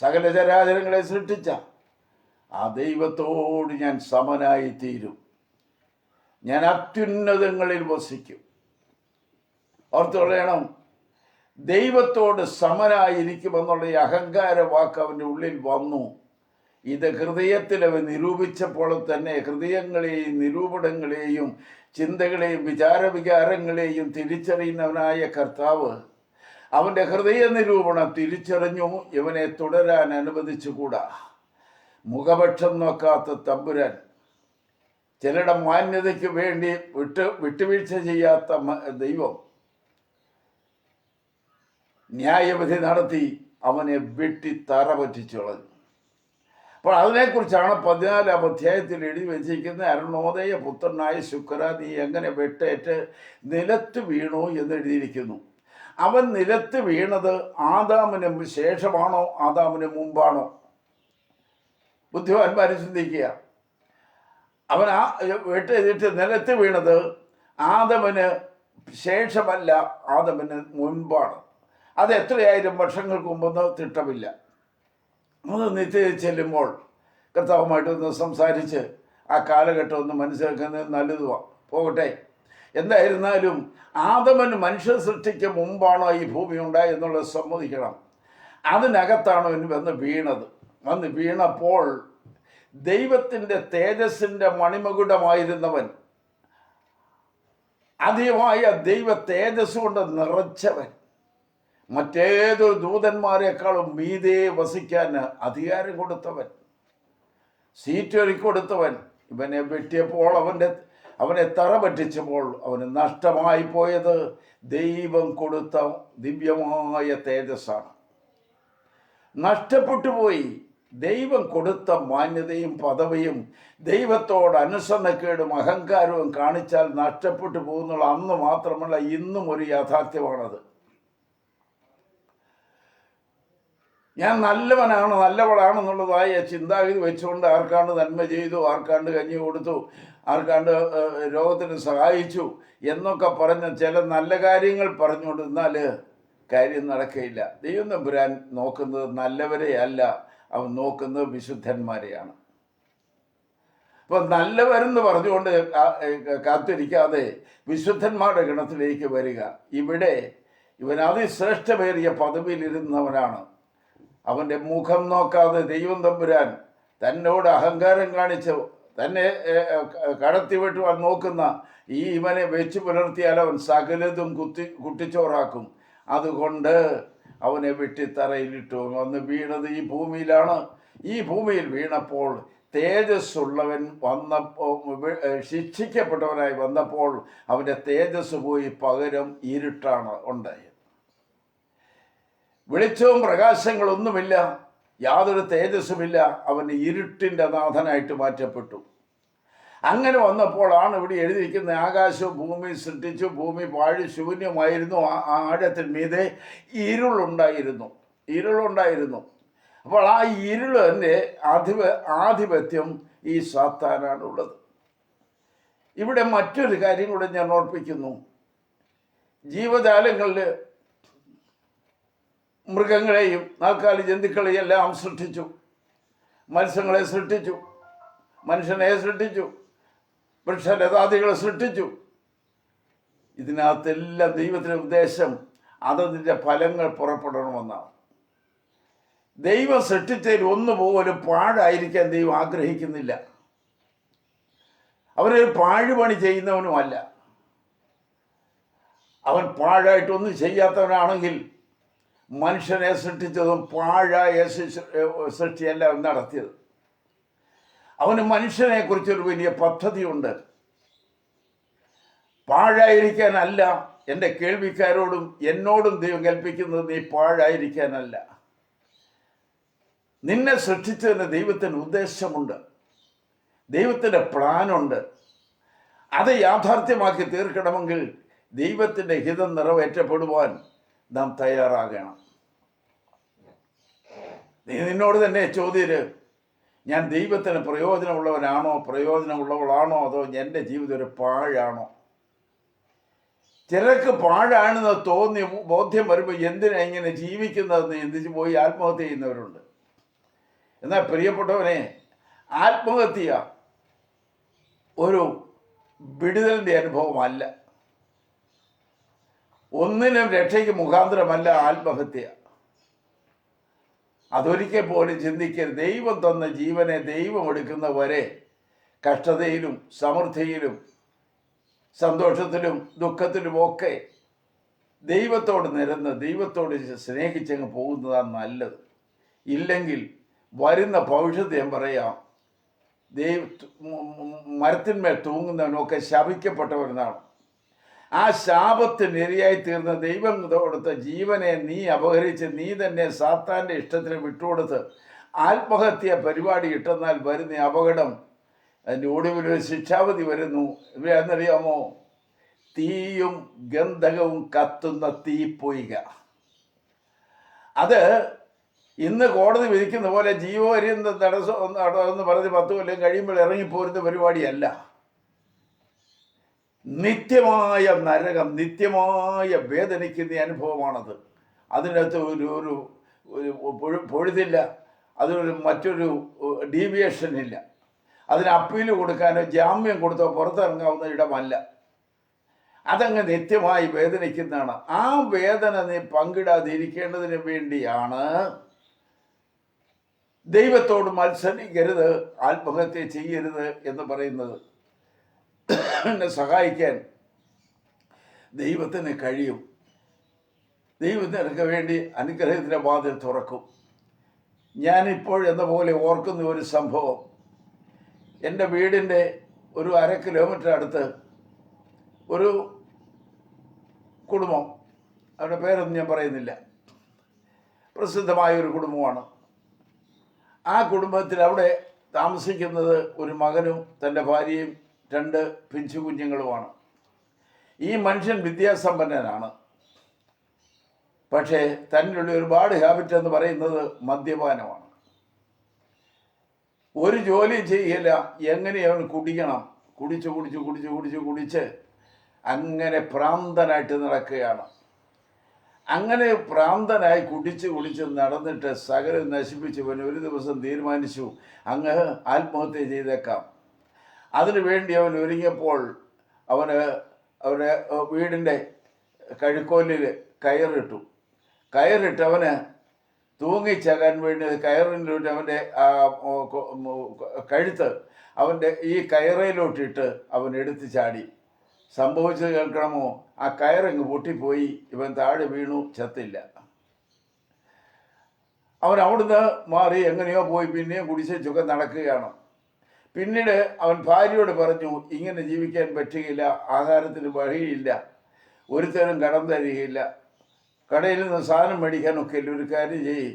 സകല ചരാചരങ്ങളെ സൃഷ്ടിച്ച ആ ദൈവത്തോട് ഞാൻ സമനായി തീരും, ഞാൻ അത്യുന്നതങ്ങളിൽ വസിക്കും. ഓർത്ത് പറയണം, ദൈവത്തോട് സമനായിരിക്കുമെന്നുള്ള ഈ അഹങ്കാര വാക്ക് അവൻ്റെ ഉള്ളിൽ വന്നു. ഇത് ഹൃദയത്തിൽ അവൻ നിരൂപിച്ചപ്പോൾ തന്നെ ഹൃദയങ്ങളെയും നിരൂപണങ്ങളെയും ചിന്തകളെയും വിചാരവികാരങ്ങളെയും തിരിച്ചറിയുന്നവനായ കർത്താവ് അവൻ്റെ ഹൃദയ നിരൂപണം തിരിച്ചറിഞ്ഞു. ഇവനെ തുടരാൻ അനുവദിച്ചുകൂടാ. മുഖപക്ഷം നോക്കാത്ത തമ്പുരാൻ, ചിലരുടെ മാന്യതയ്ക്ക് വേണ്ടി വിട്ടുവീഴ്ച ചെയ്യാത്ത ദൈവം ന്യായവിധി നടത്തി അവനെ വെട്ടി തറ പറ്റിച്ചു കളഞ്ഞു. അപ്പോൾ അതിനെക്കുറിച്ചാണ് 14-ാം അധ്യായത്തിൽ എഴുതി വെച്ചിരിക്കുന്നത്. അരുണോദയ പുത്രനായ ശുക്ര, നീ എങ്ങനെ വെട്ടേറ്റ് നിലത്ത് വീണു എന്ന് എഴുതിയിരിക്കുന്നു. അവൻ നിലത്ത് വീണത് ആദാമിന് ശേഷമാണോ ആദാമിന് മുമ്പാണോ? ബുദ്ധിമാന്മാരെ ചിന്തിക്കുക. അവൻ ആ വെട്ടേറ്റ് നിലത്ത് വീണത് ആദമിന് ശേഷമല്ല, ആദമിന് മുൻപാണ്. അത് എത്രയായിരം വർഷങ്ങൾക്ക് മുമ്പെന്ന് തിട്ടമില്ല. അത് നിത്യതയിൽ ചെല്ലുമ്പോൾ കർത്താവുമായിട്ടൊന്ന് സംസാരിച്ച് ആ കാലഘട്ടം ഒന്ന് മനസ്സിലാക്കുന്നത് നല്ലതുമാണ്. പോകട്ടെ. എന്തായിരുന്നാലും ആദമൻ മനുഷ്യ സൃഷ്ടിക്ക് മുമ്പാണോ ഈ ഭൂമി ഉണ്ടായെന്നുള്ളത് സമ്മതിക്കണം. അതിനകത്താണോ ഇനി വന്ന് വീണപ്പോൾ ദൈവത്തിൻ്റെ തേജസ്സിൻ്റെ മണിമകുടമായിരുന്നവൻ, അധികമായ ദൈവ തേജസ് കൊണ്ട് നിറച്ചവൻ, മറ്റേതൊരു ദൂതന്മാരെക്കാളും മീതെ വസിക്കാൻ അധികാരം കൊടുത്തവൻ, സീറ്റൊരുക്കൊടുത്തവൻ, ഇവനെ വെട്ടിയപ്പോൾ അവനെ തറ പറ്റിച്ചപ്പോൾ അവന് നഷ്ടമായി പോയത് ദൈവം കൊടുത്ത ദിവ്യമായ തേജസ്സാണ്. നഷ്ടപ്പെട്ടു പോയി. ദൈവം കൊടുത്ത മാന്യതയും പദവിയും ദൈവത്തോട് അനുസരണക്കേടും അഹങ്കാരവും കാണിച്ചാൽ നഷ്ടപ്പെട്ടു പോകുന്നുള്ള അന്ന് മാത്രമല്ല ഇന്നും ഒരു യാഥാർത്ഥ്യമാണത്. ഞാൻ നല്ലവളാണെന്നുള്ളതായ ചിന്താഗതി വെച്ചുകൊണ്ട് ആർക്കാണ്ട് നന്മ ചെയ്തു, ആർക്കാണ്ട് കഞ്ഞി കൊടുത്തു, ആർക്കാണ്ട് രോഗത്തിന് സഹായിച്ചു എന്നൊക്കെ പറഞ്ഞ ചില നല്ല കാര്യങ്ങൾ പറഞ്ഞുകൊണ്ടിരുന്നാൽ കാര്യം നടക്കുകയില്ല. ദൈവം തമ്പുരാൻ നോക്കുന്നത് നല്ലവരെ അല്ല, അവൻ നോക്കുന്നത് വിശുദ്ധന്മാരെയാണ്. അപ്പം നല്ലവരെന്ന് പറഞ്ഞുകൊണ്ട് കാത്തിരിക്കാതെ വിശുദ്ധന്മാരുടെ ഗണത്തിലേക്ക് വരിക. ഇവൻ അതിശ്രേഷ്ഠമേറിയ പദവിയിലിരുന്നവനാണ്. അവൻ്റെ മുഖം നോക്കാതെ ദൈവം തമ്പുരാൻ തന്നോട് അഹങ്കാരം കാണിച്ച് തന്നെ കടത്തിവിട്ടുവാൻ നോക്കുന്ന ഇവനെ വെച്ച് പുലർത്തിയാൽ അവൻ സകലതും കുട്ടിച്ചോറാക്കും. അതുകൊണ്ട് അവനെ വെട്ടിത്തറയിലിട്ടു. വന്ന് വീണത് ഈ ഭൂമിയിലാണ്. ഈ ഭൂമിയിൽ വീണപ്പോൾ തേജസ്സുള്ളവൻ ശിക്ഷിക്കപ്പെട്ടവനായി വന്നപ്പോൾ അവൻ്റെ തേജസ് പോയി, പകരം ഇരുട്ടാണ് ഉണ്ടായത്. വെളിച്ചവും പ്രകാശങ്ങളൊന്നുമില്ല, യാതൊരു തേജസ്സുമില്ല. അവൻ ഇരുട്ടിൻ്റെ നാഥനായിട്ട് മാറ്റപ്പെട്ടു. അങ്ങനെ വന്നപ്പോഴാണ് ഇവിടെ എഴുതിയിരിക്കുന്ന ആകാശവും ഭൂമി സൃഷ്ടിച്ചു, ഭൂമി പാഴി ശൂന്യമായിരുന്നു, ആഴത്തിൽ മീതെ ഇരുളുണ്ടായിരുന്നു. അപ്പോൾ ആ ഇരുളിൻ്റെ ആധിപത്യം ഈ സാത്താനാണുള്ളത്. ഇവിടെ മറ്റൊരു കാര്യം കൂടെ ഞാൻ ഓർപ്പിക്കുന്നു. ജീവജാലങ്ങളിൽ മൃഗങ്ങളെയും നാൽക്കാലി ജന്തുക്കളെയും എല്ലാം സൃഷ്ടിച്ചു. മത്സ്യങ്ങളെ സൃഷ്ടിച്ചു, മനുഷ്യനെ സൃഷ്ടിച്ചു, വൃക്ഷലതാദികളെ സൃഷ്ടിച്ചു. ഇതിനകത്തെല്ലാം ദൈവത്തിൻ്റെ ഉദ്ദേശം അതതിൻ്റെ ഫലങ്ങൾ പുറപ്പെടണമെന്നാണ്. ദൈവം സൃഷ്ടിച്ചതിൽ ഒന്നുപോലും പാഴായിരിക്കാൻ ദൈവം ആഗ്രഹിക്കുന്നില്ല. അവനൊരു പാഴുപണി ചെയ്യുന്നവനുമല്ല. അവൻ പാഴായിട്ടൊന്നും ചെയ്യാത്തവനാണെങ്കിൽ മനുഷ്യനെ സൃഷ്ടിച്ചതും പാഴായ സൃഷ്ടിയല്ല അവൻ നടത്തിയത്. അവന് മനുഷ്യനെ കുറിച്ചൊരു വലിയ പദ്ധതിയുണ്ട്. പാഴായിരിക്കാനല്ല. എൻ്റെ കേൾവിക്കാരോടും എന്നോടും ദൈവം കൽപ്പിക്കുന്നത് നീ പാഴായിരിക്കാനല്ല. നിന്നെ സൃഷ്ടിച്ചതിന് ദൈവത്തിന് ഉദ്ദേശമുണ്ട്, ദൈവത്തിൻ്റെ പ്ലാനുണ്ട്. അത് യാഥാർത്ഥ്യമാക്കി തീർക്കണമെങ്കിൽ ദൈവത്തിൻ്റെ ഹിതം നിറവേറ്റപ്പെടുവാൻ നാം തയ്യാറാകണം. നിന്നോട് തന്നെ ചോദ്യം, ഞാൻ ദൈവത്തിന് പ്രയോജനമുള്ളവളാണോ, അതോ എൻ്റെ ജീവിതം ഒരു പാഴാണോ? ചിലർക്ക് പാഴാണെന്ന് തോന്നി ബോധ്യം വരുമ്പോൾ എന്തിനാ ഇങ്ങനെ ജീവിക്കുന്നതെന്ന് ചിന്തിച്ച് പോയി ആത്മഹത്യ ചെയ്യുന്നവരുണ്ട്. എന്നാൽ പ്രിയപ്പെട്ടവനെ, ആത്മഹത്യ ഒരു വിടുതലിൻ്റെ അനുഭവമല്ല, ഒന്നിനും രക്ഷയ്ക്ക് മുഖാന്തരമല്ല ആത്മഹത്യ. അതൊരിക്കൽ പോലും ചിന്തിക്കരുത്. ദൈവം തന്ന ജീവനെ ദൈവം എടുക്കുന്നവരെ കഷ്ടതയിലും സമൃദ്ധിയിലും സന്തോഷത്തിലും ദുഃഖത്തിലുമൊക്കെ ദൈവത്തോട് നിരന്ന് ദൈവത്തോട് സ്നേഹിച്ചങ്ങ് പോകുന്നതാണ് നല്ലത്. ഇല്ലെങ്കിൽ വരുന്ന ഭവിഷ്യത്ത് പറയാം, മരത്തിന്മേൽ തൂങ്ങുന്നവനൊക്കെ ശപിക്കപ്പെട്ടവരെന്നാണ്. ആ ശാപത്തിനിരയായി തീർന്ന ദൈവം കൊടുത്ത ജീവനെ നീ അപഹരിച്ച് നീ തന്നെ സാത്താൻ്റെ ഇഷ്ടത്തിന് വിട്ടുകൊടുത്ത് ആത്മഹത്യ പരിപാടി ഇട്ടെന്നാൽ വരുന്ന അപകടം, അതിൻ്റെ ഒടുവിലൊരു ശിക്ഷാവധി വരുന്നു. എന്നറിയാമോ? തീയും ഗന്ധകവും കത്തുന്ന തീപ്പൊയ്ക. അത് ഇന്ന് കോടതി വിധിക്കുന്ന പോലെ ജീവപര്യന്ത തടസ്സം എന്ന് പറഞ്ഞ് 10 കൊല്ലം കഴിയുമ്പോൾ ഇറങ്ങിപ്പോരുന്ന പരിപാടിയല്ല. നിത്യമായ നരകം, നിത്യമായ വേദനിക്കുന്ന അനുഭവമാണത്. അതിനകത്ത് ഒരു ഒരു പൊഴുതില്ല, അതൊരു മറ്റൊരു ഡീവിയേഷൻ ഇല്ല. അതിന് അപ്പീൽ കൊടുക്കാനോ ജാമ്യം കൊടുത്തോ പുറത്തിറങ്ങാവുന്ന ഇടമല്ല. അതങ്ങ് നിത്യമായി വേദനിക്കുന്നതാണ്. ആ വേദന നീ പങ്കിടാതിരിക്കേണ്ടതിന് വേണ്ടിയാണ് ദൈവത്തോട് മത്സരിക്കരുത്, ആത്മഹത്യ ചെയ്യരുത് എന്ന് പറയുന്നത്. എന്നെ സഹായിക്കാൻ ദൈവത്തിന് കഴിയും. ദൈവം നിനക്ക് വേണ്ടി അനുഗ്രഹത്തിൻ്റെ വാതിൽ തുറക്കും. ഞാനിപ്പോഴെന്ന പോലെ ഓർക്കുന്ന ഒരു സംഭവം, എൻ്റെ വീടിൻ്റെ ഒരു 1/2 കിലോമീറ്റർ അടുത്ത് ഒരു കുടുംബം, അവരുടെ പേരൊന്നും ഞാൻ പറയുന്നില്ല, പ്രസിദ്ധമായ ഒരു കുടുംബമാണ്. ആ കുടുംബത്തിൽ അവിടെ താമസിക്കുന്നത് ഒരു മകനും തൻ്റെ ഭാര്യയും 2 പിഞ്ചു കുഞ്ഞുങ്ങളുമാണ്. ഈ മനുഷ്യൻ വിദ്യാസമ്പന്നനാണ്. പക്ഷേ തന്നിലുള്ള ഒരുപാട് ഹാബിറ്റ് എന്ന് പറയുന്നത് മദ്യപാനമാണ്. ഒരു ജോലിയും ചെയ്യില്ല, എങ്ങനെ അവൻ കുടിക്കണം, കുടിച്ച് അങ്ങനെ ഭ്രാന്തനായിട്ട് നടക്കുകയാണ്. അങ്ങനെ ഭ്രാന്തനായി കുടിച്ച് നടന്നിട്ട് സകലം നശിപ്പിച്ചവൻ ഒരു ദിവസം തീരുമാനിച്ചു അങ്ങ് ആത്മഹത്യ ചെയ്തേക്കാം. അതിനുവേണ്ടി അവൻ ഒരുങ്ങിയപ്പോൾ അവരുടെ വീടിൻ്റെ കഴുക്കോലിൽ കയറിട്ട് അവന് തൂങ്ങിച്ചാകാൻ വേണ്ടി കയറിലോട്ട് അവൻ്റെ കഴുത്ത് അവൻ്റെ ഈ കയറയിലോട്ടിട്ട് അവൻ എടുത്ത് ചാടി. സംഭവിച്ചത് കേൾക്കണമോ? ആ കയറങ്ങ് പൊട്ടിപ്പോയി, ഇവൻ താഴെ വീണു, ചത്തില്ല. അവൻ അവിടുന്ന് മാറി എങ്ങനെയോ പോയി പിന്നെയും കുടിച്ചൊക്കെ നടക്കുകയാണ്. പിന്നീട് അവൻ ഭാര്യയോട് പറഞ്ഞു, ഇങ്ങനെ ജീവിക്കാൻ പറ്റുകയില്ല, ആഹാരത്തിന് വഴിയില്ല, ഒരുത്തരും കടം തരികയില്ല, കടയിൽ നിന്ന് സാധനം മേടിക്കാനൊക്കെ ഇല്ല, ഒരു കാര്യം ചെയ്യ്,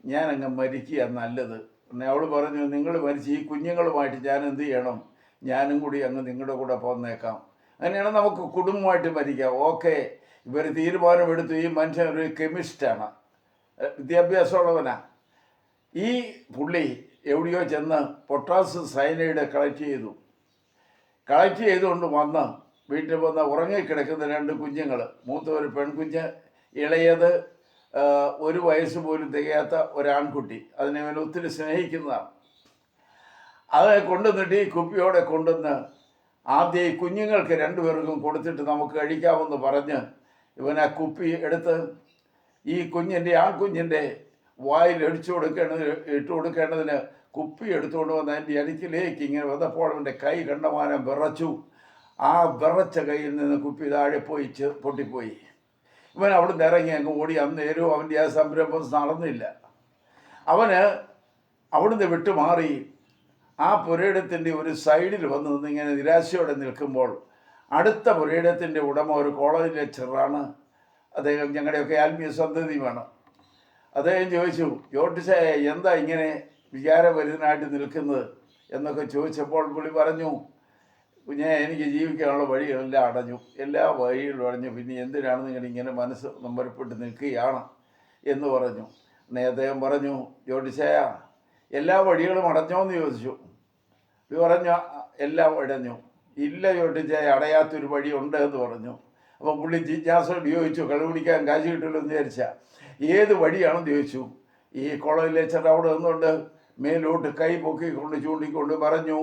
ഞാനങ്ങ് മരിക്കുക നല്ലത്. പിന്നെ അവൾ പറഞ്ഞു, നിങ്ങൾ മരിച്ച് ഈ കുഞ്ഞുങ്ങളുമായിട്ട് ഞാൻ എന്ത് ചെയ്യണം? ഞാനും കൂടി അങ്ങ് നിങ്ങളുടെ കൂടെ പോന്നേക്കാം. അങ്ങനെയാണ് നമുക്ക് കുടുംബമായിട്ട് മരിക്കാം. ഓക്കെ, ഇവർ തീരുമാനമെടുത്തു. ഈ മനുഷ്യൻ ഒരു കെമിസ്റ്റാണ്, വിദ്യാഭ്യാസമുള്ളവനാ. ഈ പുള്ളി എവിടെയോ ചെന്ന് പൊട്ടാസ് സയനൈഡ് കളക്ട് ചെയ്തുകൊണ്ട് വന്ന് വീട്ടിൽ വന്ന് ഉറങ്ങിക്കിടക്കുന്ന 2 കുഞ്ഞുങ്ങൾ, മൂത്ത ഒരു പെൺകുഞ്ഞ്, ഇളയത് 1 വയസ്സ് പോലും തികയാത്ത ഒരാൺകുട്ടി. അതിനെ അവൻ ഒത്തിരി സ്നേഹിക്കുന്നതാണ്. അത് കൊണ്ടുവന്നിട്ട് ഈ കുപ്പിയോടെ കൊണ്ടുവന്ന് ആദ്യം ഈ കുഞ്ഞുങ്ങൾക്ക് 2 പേർക്കും കൊടുത്തിട്ട് നമുക്ക് കഴിക്കാമെന്ന് പറഞ്ഞ് ഇവൻ ആ കുപ്പി എടുത്ത് ഈ ആൺകുഞ്ഞിൻ്റെ വായിൽ ഇട്ട് കൊടുക്കേണ്ടതിന് കുപ്പി എടുത്തുകൊണ്ട് വന്ന് അതിൻ്റെ അടുക്കിലേക്ക് ഇങ്ങനെ വന്നപ്പോൾ അവൻ്റെ കൈ കണ്ടമാനം വിറച്ചു. ആ വിറച്ച കയ്യിൽ നിന്ന് കുപ്പി താഴെ പോയി പൊട്ടിപ്പോയി. ഇവൻ അവിടുന്ന് ഇറങ്ങി അങ്ങ് ഓടി. അന്നേരവും അവൻ്റെ ആ സംരംഭം നടന്നില്ല. അവന് അവിടുന്ന് വിട്ടുമാറി ആ പുരയിടത്തിൻ്റെ ഒരു സൈഡിൽ വന്ന് നിന്ന് ഇങ്ങനെ നിരാശയോടെ നിൽക്കുമ്പോൾ അടുത്ത പുരയിടത്തിൻ്റെ ഉടമ ഒരു കോളേജ് ലെക്ചറാണ്. അദ്ദേഹം ഞങ്ങളുടെയൊക്കെ ആത്മീയ സന്തതിയുമാണ്. അദ്ദേഹം ചോദിച്ചു, ജോട്ടിച്ചായ എന്താ ഇങ്ങനെ വികാരഭരിതനായിട്ട് നിൽക്കുന്നത് എന്നൊക്കെ ചോദിച്ചപ്പോൾ പുള്ളി പറഞ്ഞു, എനിക്ക് ജീവിക്കാനുള്ള വഴികളെല്ലാം അടഞ്ഞു, എല്ലാ വഴികളും അടഞ്ഞു, പിന്നെ എന്തിനാണ് നിങ്ങൾ ഇങ്ങനെ മനസ്സ് നമ്പരപ്പെട്ട് നിൽക്കുകയാണ് എന്ന് പറഞ്ഞു. അദ്ദേഹം പറഞ്ഞു, ജോട്ടിച്ചായ എല്ലാ വഴികളും അടഞ്ഞോന്ന് ചോദിച്ചു. പറഞ്ഞു, എല്ലാം അടഞ്ഞു. ഇല്ല ജോട്ടിച്ചായ, അടയാത്തൊരു വഴി ഉണ്ട് എന്ന് പറഞ്ഞു. അപ്പോൾ പുള്ളി ജിജ്ഞാസയോട് ചോദിച്ചു, കളി പിടിക്കാൻ കാശ് കിട്ടുമല്ലോ എന്ന് വിചാരിച്ചാൽ ഏത് വഴിയാണെന്ന് ചോദിച്ചു. ഈ കോളേജ് ലെക്ചർ അവിടെ നിന്നുകൊണ്ട് മേലോട്ട് കൈ പൊക്കിക്കൊണ്ട് ചൂണ്ടിക്കൊണ്ട് പറഞ്ഞു,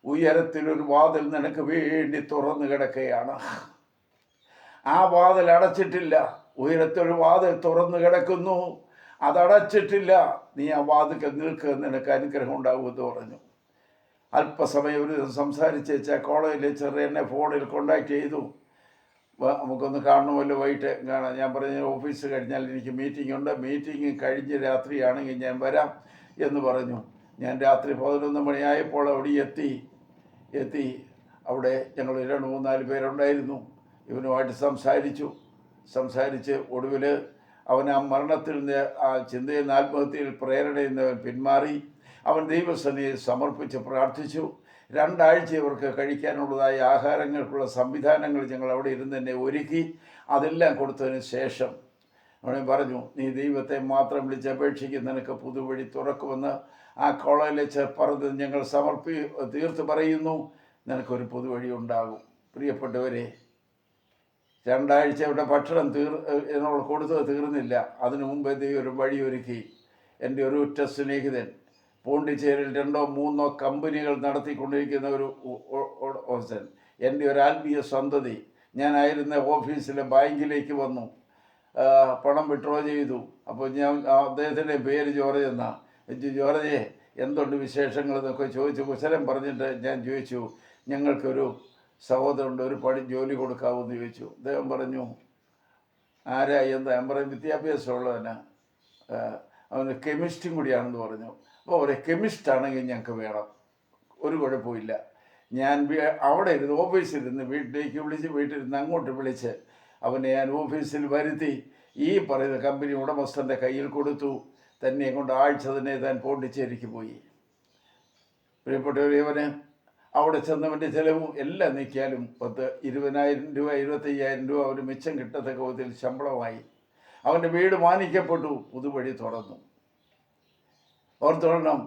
ഉയരത്തിലൊരു വാതിൽ നിനക്ക് വേണ്ടി തുറന്നു കിടക്കുകയാണ്. ആ വാതിൽ അടച്ചിട്ടില്ല. ഉയരത്തിലൊരു വാതിൽ തുറന്നു കിടക്കുന്നു, അതടച്ചിട്ടില്ല. നീ ആ വാതിൽക്ക് നിൽക്കുക, നിനക്ക് അനുഗ്രഹം ഉണ്ടാകുമെന്ന് പറഞ്ഞു. അല്പസമയം ഒരു സംസാരിച്ച കോളേജ് ലെക്ചർ എന്നെ ഫോണിൽ കോണ്ടാക്ട് ചെയ്തു. നമുക്കൊന്ന് കാണണമല്ലോ, വൈകിട്ട് കാണാം. ഞാൻ പറഞ്ഞു, ഓഫീസ് കഴിഞ്ഞാൽ എനിക്ക് മീറ്റിംഗ് ഉണ്ട്, മീറ്റിംഗ് കഴിഞ്ഞ് രാത്രിയാണെങ്കിൽ ഞാൻ വരാം എന്ന് പറഞ്ഞു. ഞാൻ രാത്രി 11 മണിയായപ്പോൾ അവിടെ എത്തി അവിടെ ഞങ്ങൾ 2-3-4 പേരുണ്ടായിരുന്നു. ഇവനുമായിട്ട് സംസാരിച്ച് ഒടുവിൽ അവൻ ആ മരണത്തിൽ നിന്ന്, ആ ചിന്തയിൽ നിന്ന്, ആത്മഹത്യയിൽ പ്രേരണയിൽ നിന്ന് പിന്മാറി. അവൻ ദൈവസന്നിധിയിൽ സമർപ്പിച്ച് പ്രാർത്ഥിച്ചു. 2 ആഴ്ച ഇവർക്ക് കഴിക്കാനുള്ളതായ ആഹാരങ്ങൾക്കുള്ള സംവിധാനങ്ങൾ ഞങ്ങൾ അവിടെ ഇരുന്ന് തന്നെ ഒരുക്കി. അതെല്ലാം കൊടുത്തതിന് ശേഷം അവനെ പറഞ്ഞു, നീ ദൈവത്തെ മാത്രം വിളിച്ചപേക്ഷിക്കും, നിനക്ക് പുതുവഴി തുറക്കുമെന്ന് ആ കോളേജിലെ പറഞ്ഞത് ഞങ്ങൾ തീർത്ത് പറയുന്നു. നിനക്കൊരു പുതുവഴി ഉണ്ടാകും. പ്രിയപ്പെട്ടവരെ, 2 ആഴ്ച ഇവിടെ ഭക്ഷണം എന്നോട് കൊടുത്തത് തീർന്നില്ല. അതിനു മുമ്പേ ദൈവം ഒരു വഴിയൊരുക്കി. എൻ്റെ ഒരു ഉറ്റ സ്നേഹിതൻ പോണ്ടിച്ചേരിയിൽ 2-3 കമ്പനികൾ നടത്തിക്കൊണ്ടിരിക്കുന്ന ഒരു ഓഫീസൻ, എൻ്റെ ഒരു ആത്മീയ സന്തതി, ഞാനായിരുന്ന ഓഫീസിലെ ബാങ്കിലേക്ക് വന്നു, പണം വിഡ്രോ ചെയ്തു. അപ്പോൾ ഞാൻ അദ്ദേഹത്തിൻ്റെ പേര് ജോർജ് എന്നാണ്. ജോർജേ എന്തുണ്ട് വിശേഷങ്ങൾ എന്നൊക്കെ ചോദിച്ചു കുശലം പറഞ്ഞിട്ട് ഞാൻ ചോദിച്ചു, ഞങ്ങൾക്കൊരു സഹോദരനുണ്ട്, ഒരു ജോലി കൊടുക്കാമെന്ന് ചോദിച്ചു. അദ്ദേഹം പറഞ്ഞു, ആരാ എന്താ? ഞാൻ പറയും, വിദ്യാഭ്യാസമുള്ളതന്നെ, അവന് കെമിസ്ട്രിയും കൂടിയാണെന്ന് പറഞ്ഞു. അപ്പോൾ ഒരു കെമിസ്റ്റാണെങ്കിൽ ഞങ്ങൾക്ക് വേണം, ഒരു കുഴപ്പമില്ല. ഞാൻ അവിടെ ഇരുന്ന് ഓഫീസിലിരുന്ന് വീട്ടിലേക്ക് വിളിച്ച്, വീട്ടിലിരുന്ന് അങ്ങോട്ട് വിളിച്ച് അവനെ ഞാൻ ഓഫീസിൽ വരുത്തി ഈ പറയുന്ന കമ്പനി ഉടമസ്ഥൻ്റെ കയ്യിൽ കൊടുത്തു. തന്നെ കൊണ്ട് ആഴ്ച തന്നെ താൻ പോണ്ടിച്ചേരിക്ക് പോയി. പ്രിയപ്പെട്ടവർ, ഇവന് അവിടെ ചെന്നവൻ്റെ ചിലവും എല്ലാം നീക്കിയാലും 20,000 രൂപ 25,000 രൂപ അവന് മിച്ചം കിട്ടത്തക്ക വിധത്തിൽ ശമ്പളമായി. അവൻ്റെ വീട് മാനിക്കപ്പെട്ടു, പുതുവഴി തുറന്നു. ഓർത്തോളണം,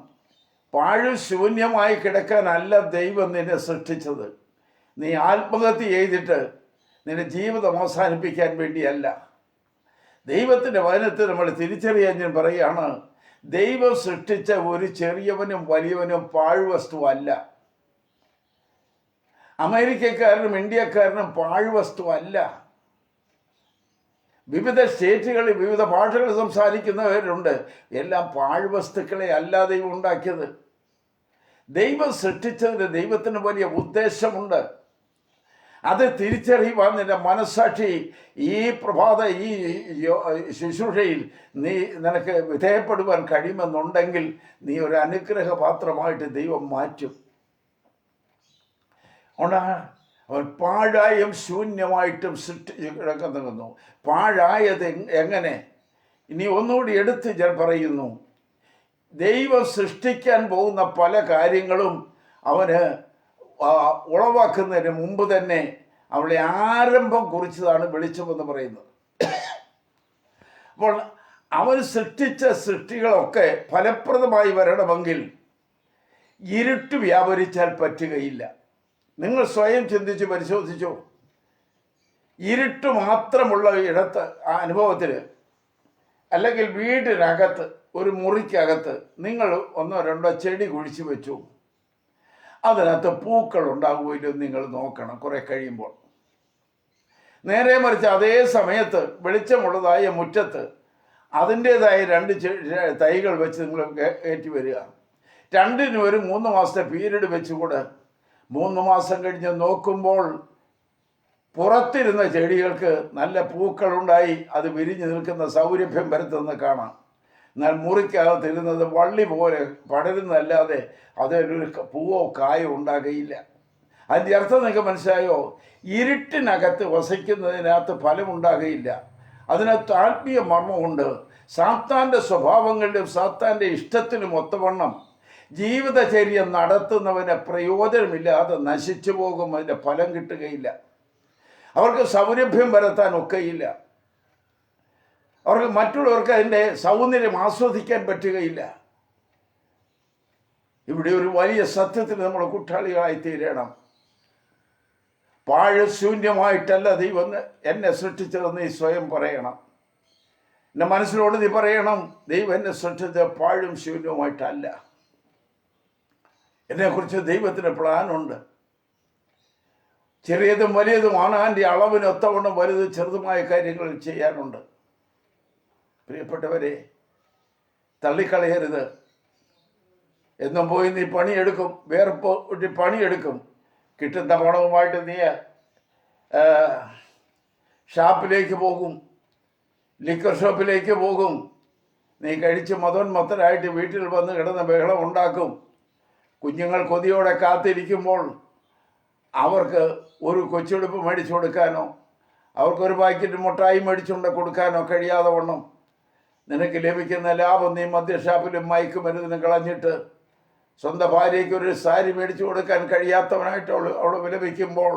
ശൂന്യമായി കിടക്കാനല്ല ദൈവം നിന്നെ സൃഷ്ടിച്ചത്. നീ ആത്മഹത്യ ചെയ്തിട്ട് നിന്റെ ജീവിതം അവസാനിപ്പിക്കാൻ വേണ്ടിയല്ല. ദൈവത്തിൻ്റെ വചനത്തിൽ നമ്മൾ തിരിച്ചറിയാൻ ഞാൻ പറയുകയാണ്, ദൈവം സൃഷ്ടിച്ച ഒരു ചെറിയവനും വലിയവനും പാഴ്വസ്തുവല്ല. അമേരിക്കക്കാരനും ഇന്ത്യക്കാരനും പാഴ്വസ്തുവല്ല. വിവിധ സ്റ്റേറ്റുകളിൽ വിവിധ ഭാഷകൾ സംസാരിക്കുന്നവരുണ്ട്. എല്ലാം പാഴ്വസ്തുക്കളെ അല്ലാതെ ഉണ്ടാക്കിയത്. ദൈവം സൃഷ്ടിച്ചതിന് ദൈവത്തിന് വലിയ ഉദ്ദേശമുണ്ട്. അത് തിരിച്ചറിയുവാൻ നിന്റെ മനസ്സാക്ഷി ഈ ഈ ശുശ്രൂഷയിൽ നിനക്ക് വിധേയപ്പെടുവാൻ കഴിയുമെന്നുണ്ടെങ്കിൽ നീ ഒരു അനുഗ്രഹപാത്രമായിട്ട് ദൈവം മാറ്റും. അതുകൊണ്ടാണ് അവൻ പാഴായും ശൂന്യമായിട്ടും സൃഷ്ടിച്ച് കിടക്കുന്നു. പാഴായത് എങ്ങനെ? ഇനി ഒന്നുകൂടി എടുത്ത് ഞാൻ പറയുന്നു, ദൈവം സൃഷ്ടിക്കാൻ പോകുന്ന പല കാര്യങ്ങളും അവന് ഉളവാക്കുന്നതിന് മുമ്പ് തന്നെ അവളെ ആരംഭം കുറിച്ചതാണ് വെളിച്ചമെന്ന് പറയുന്നത്. അപ്പോൾ അവൻ സൃഷ്ടിച്ച സൃഷ്ടികളൊക്കെ ഫലപ്രദമായി വരണമെങ്കിൽ ഇരുട്ട് വ്യാപരിച്ചാൽ പറ്റുകയില്ല. നിങ്ങൾ സ്വയം ചിന്തിച്ച് പരിശോധിച്ചു. ഇരുട്ട് മാത്രമുള്ള ഇടത്ത് ആ അനുഭവത്തിൽ, അല്ലെങ്കിൽ വീടിനകത്ത് ഒരു മുറിക്കകത്ത് നിങ്ങൾ 1-2 ചെടി കുഴിച്ചു വെച്ചു, അതിനകത്ത് പൂക്കൾ ഉണ്ടാകുമല്ലോ നിങ്ങൾ നോക്കണം കുറേ കഴിയുമ്പോൾ. നേരെ മറിച്ച് അതേ സമയത്ത് വെളിച്ചമുള്ളതായ മുറ്റത്ത് അതിൻ്റേതായ 2 തൈകൾ വെച്ച് നിങ്ങൾ കയറ്റി വരിക. 2നും ഒരു 3 മാസത്തെ പീരീഡ് വെച്ചുകൂടെ. 3 മാസം കഴിഞ്ഞ് നോക്കുമ്പോൾ പുറത്തിരുന്ന ചെടികൾക്ക് നല്ല പൂക്കളുണ്ടായി, അത് വിരിഞ്ഞു നിൽക്കുന്ന സൗരഭ്യം വരുത്തുന്ന കാണാം. എന്നാൽ മുറിക്കകത്തിരുന്നത് വള്ളി പോലെ പടരുന്നതല്ലാതെ അതൊരു പൂവോ കായോ ഉണ്ടാകുകയില്ല. അതിൻ്റെ അർത്ഥം നിങ്ങൾക്ക് മനസ്സിലായോ? ഇരുട്ടിനകത്ത് വസിക്കുന്നതിനകത്ത് ഫലമുണ്ടാകുകയില്ല. അതിനകത്ത് ആത്മീയ മർമ്മമുണ്ട്. സാത്താൻ്റെ സ്വഭാവങ്ങളിലും സാത്താൻ്റെ ഇഷ്ടത്തിനും ഒത്തവണ്ണം ജീവിതചര്യ നടത്തുന്നവന് പ്രയോജനമില്ലാതെ നശിച്ചു പോകും. അതിൻ്റെ ഫലം കിട്ടുകയില്ല. അവർക്ക് സൗരഭ്യം വരുത്താൻ ഒക്കെയില്ല. അവർക്ക് മറ്റുള്ളവർക്ക് അതിൻ്റെ സൗന്ദര്യം ആസ്വദിക്കാൻ പറ്റുകയില്ല. ഇവിടെ ഒരു വലിയ സത്യത്തിൽ നമ്മൾ കൂട്ടാളികളായി തീരണം. ശൂന്യമായിട്ടല്ല ദൈവം എന്നെ സൃഷ്ടിച്ചതെന്ന് നീ സ്വയം പറയണം. എൻ്റെ മനസ്സിലോട് നീ പറയണം, ദൈവം എന്നെ സൃഷ്ടിച്ചത് പാഴും ശൂന്യമായിട്ടല്ല. എന്നെക്കുറിച്ച് ദൈവത്തിന് പ്ലാനുണ്ട്. ചെറിയതും വലിയതുമാണ്. അതിൻ്റെ അളവിനൊത്തവണ്ണം വലുതും ചെറുതുമായ കാര്യങ്ങൾ ചെയ്യാനുണ്ട്. പ്രിയപ്പെട്ടവരെ, തള്ളിക്കളയരുത്. എന്നും പോയി നീ പണിയെടുക്കും, വേറെ പണിയെടുക്കും. കിട്ടുന്ന പണവുമായിട്ട് നീ ഷാപ്പിലേക്ക് പോകും, ലിക്കർ ഷോപ്പിലേക്ക് പോകും. നീ കഴിച്ച് മതോന്മത്തരായിട്ട് വീട്ടിൽ വന്ന് കിടന്ന് ബഹളം ഉണ്ടാക്കും. കുഞ്ഞുങ്ങൾ കൊതിയോടെ കാത്തിരിക്കുമ്പോൾ അവർക്ക് ഒരു കൊച്ചുടുപ്പ് മേടിച്ചു കൊടുക്കാനോ അവർക്കൊരു പാക്കറ്റ് മുട്ടായി മേടിച്ചുകൊണ്ട് കൊടുക്കാനോ കഴിയാതെ വണ്ണം നിനക്ക് ലഭിക്കുന്ന ലാഭം നീ മദ്യഷാപ്പിലും മയക്കുമരുന്നിനും കളഞ്ഞിട്ട് സ്വന്തം ഭാര്യയ്ക്ക് ഒരു സാരി മേടിച്ചു കൊടുക്കാൻ കഴിയാത്തവനായിട്ട് അവൾ വിലപിക്കുമ്പോൾ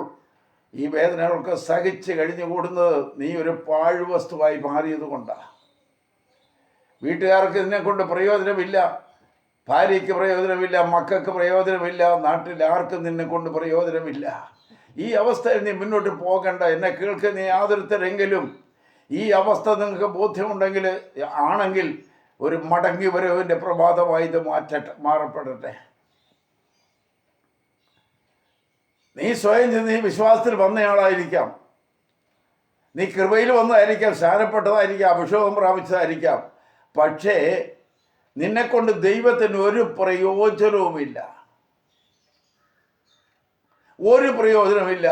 ഈ വേദനകൾക്ക് സഹിച്ച് കഴിഞ്ഞുകൂടുന്നത് നീ ഒരു പാഴ്വസ്തുവായി മാറിയത് കൊണ്ടാണ്. വീട്ടുകാർക്ക് ഇതിനെ കൊണ്ട് പ്രയോജനമില്ല, ഭാര്യയ്ക്ക് പ്രയോജനമില്ല, മക്കൾക്ക് പ്രയോജനമില്ല, നാട്ടിൽ ആർക്കും നിന്നെ കൊണ്ട് പ്രയോജനമില്ല. ഈ അവസ്ഥയിൽ നീ മുന്നോട്ട് പോകണ്ട. എന്നെ കേൾക്കുന്ന യാതൊരുത്തരെങ്കിലും ഈ അവസ്ഥ നിങ്ങൾക്ക് ബോധ്യമുണ്ടെങ്കിൽ ആണെങ്കിൽ ഒരു മടങ്ങി വരവിൻ്റെ പ്രഭാതമായി ഇത് മാറപ്പെടട്ടെ. നീ സ്വയം നീ വിശ്വാസത്തിൽ വന്നയാളായിരിക്കാം, നീ കൃപയിൽ വന്നതായിരിക്കാം, സ്നാനപ്പെട്ടതായിരിക്കാം, അഭിഷേകം പ്രാപിച്ചതായിരിക്കാം. പക്ഷേ നിന്നെക്കൊണ്ട് ദൈവത്തിന് ഒരു പ്രയോജനവുമില്ല, ഒരു പ്രയോജനമില്ല.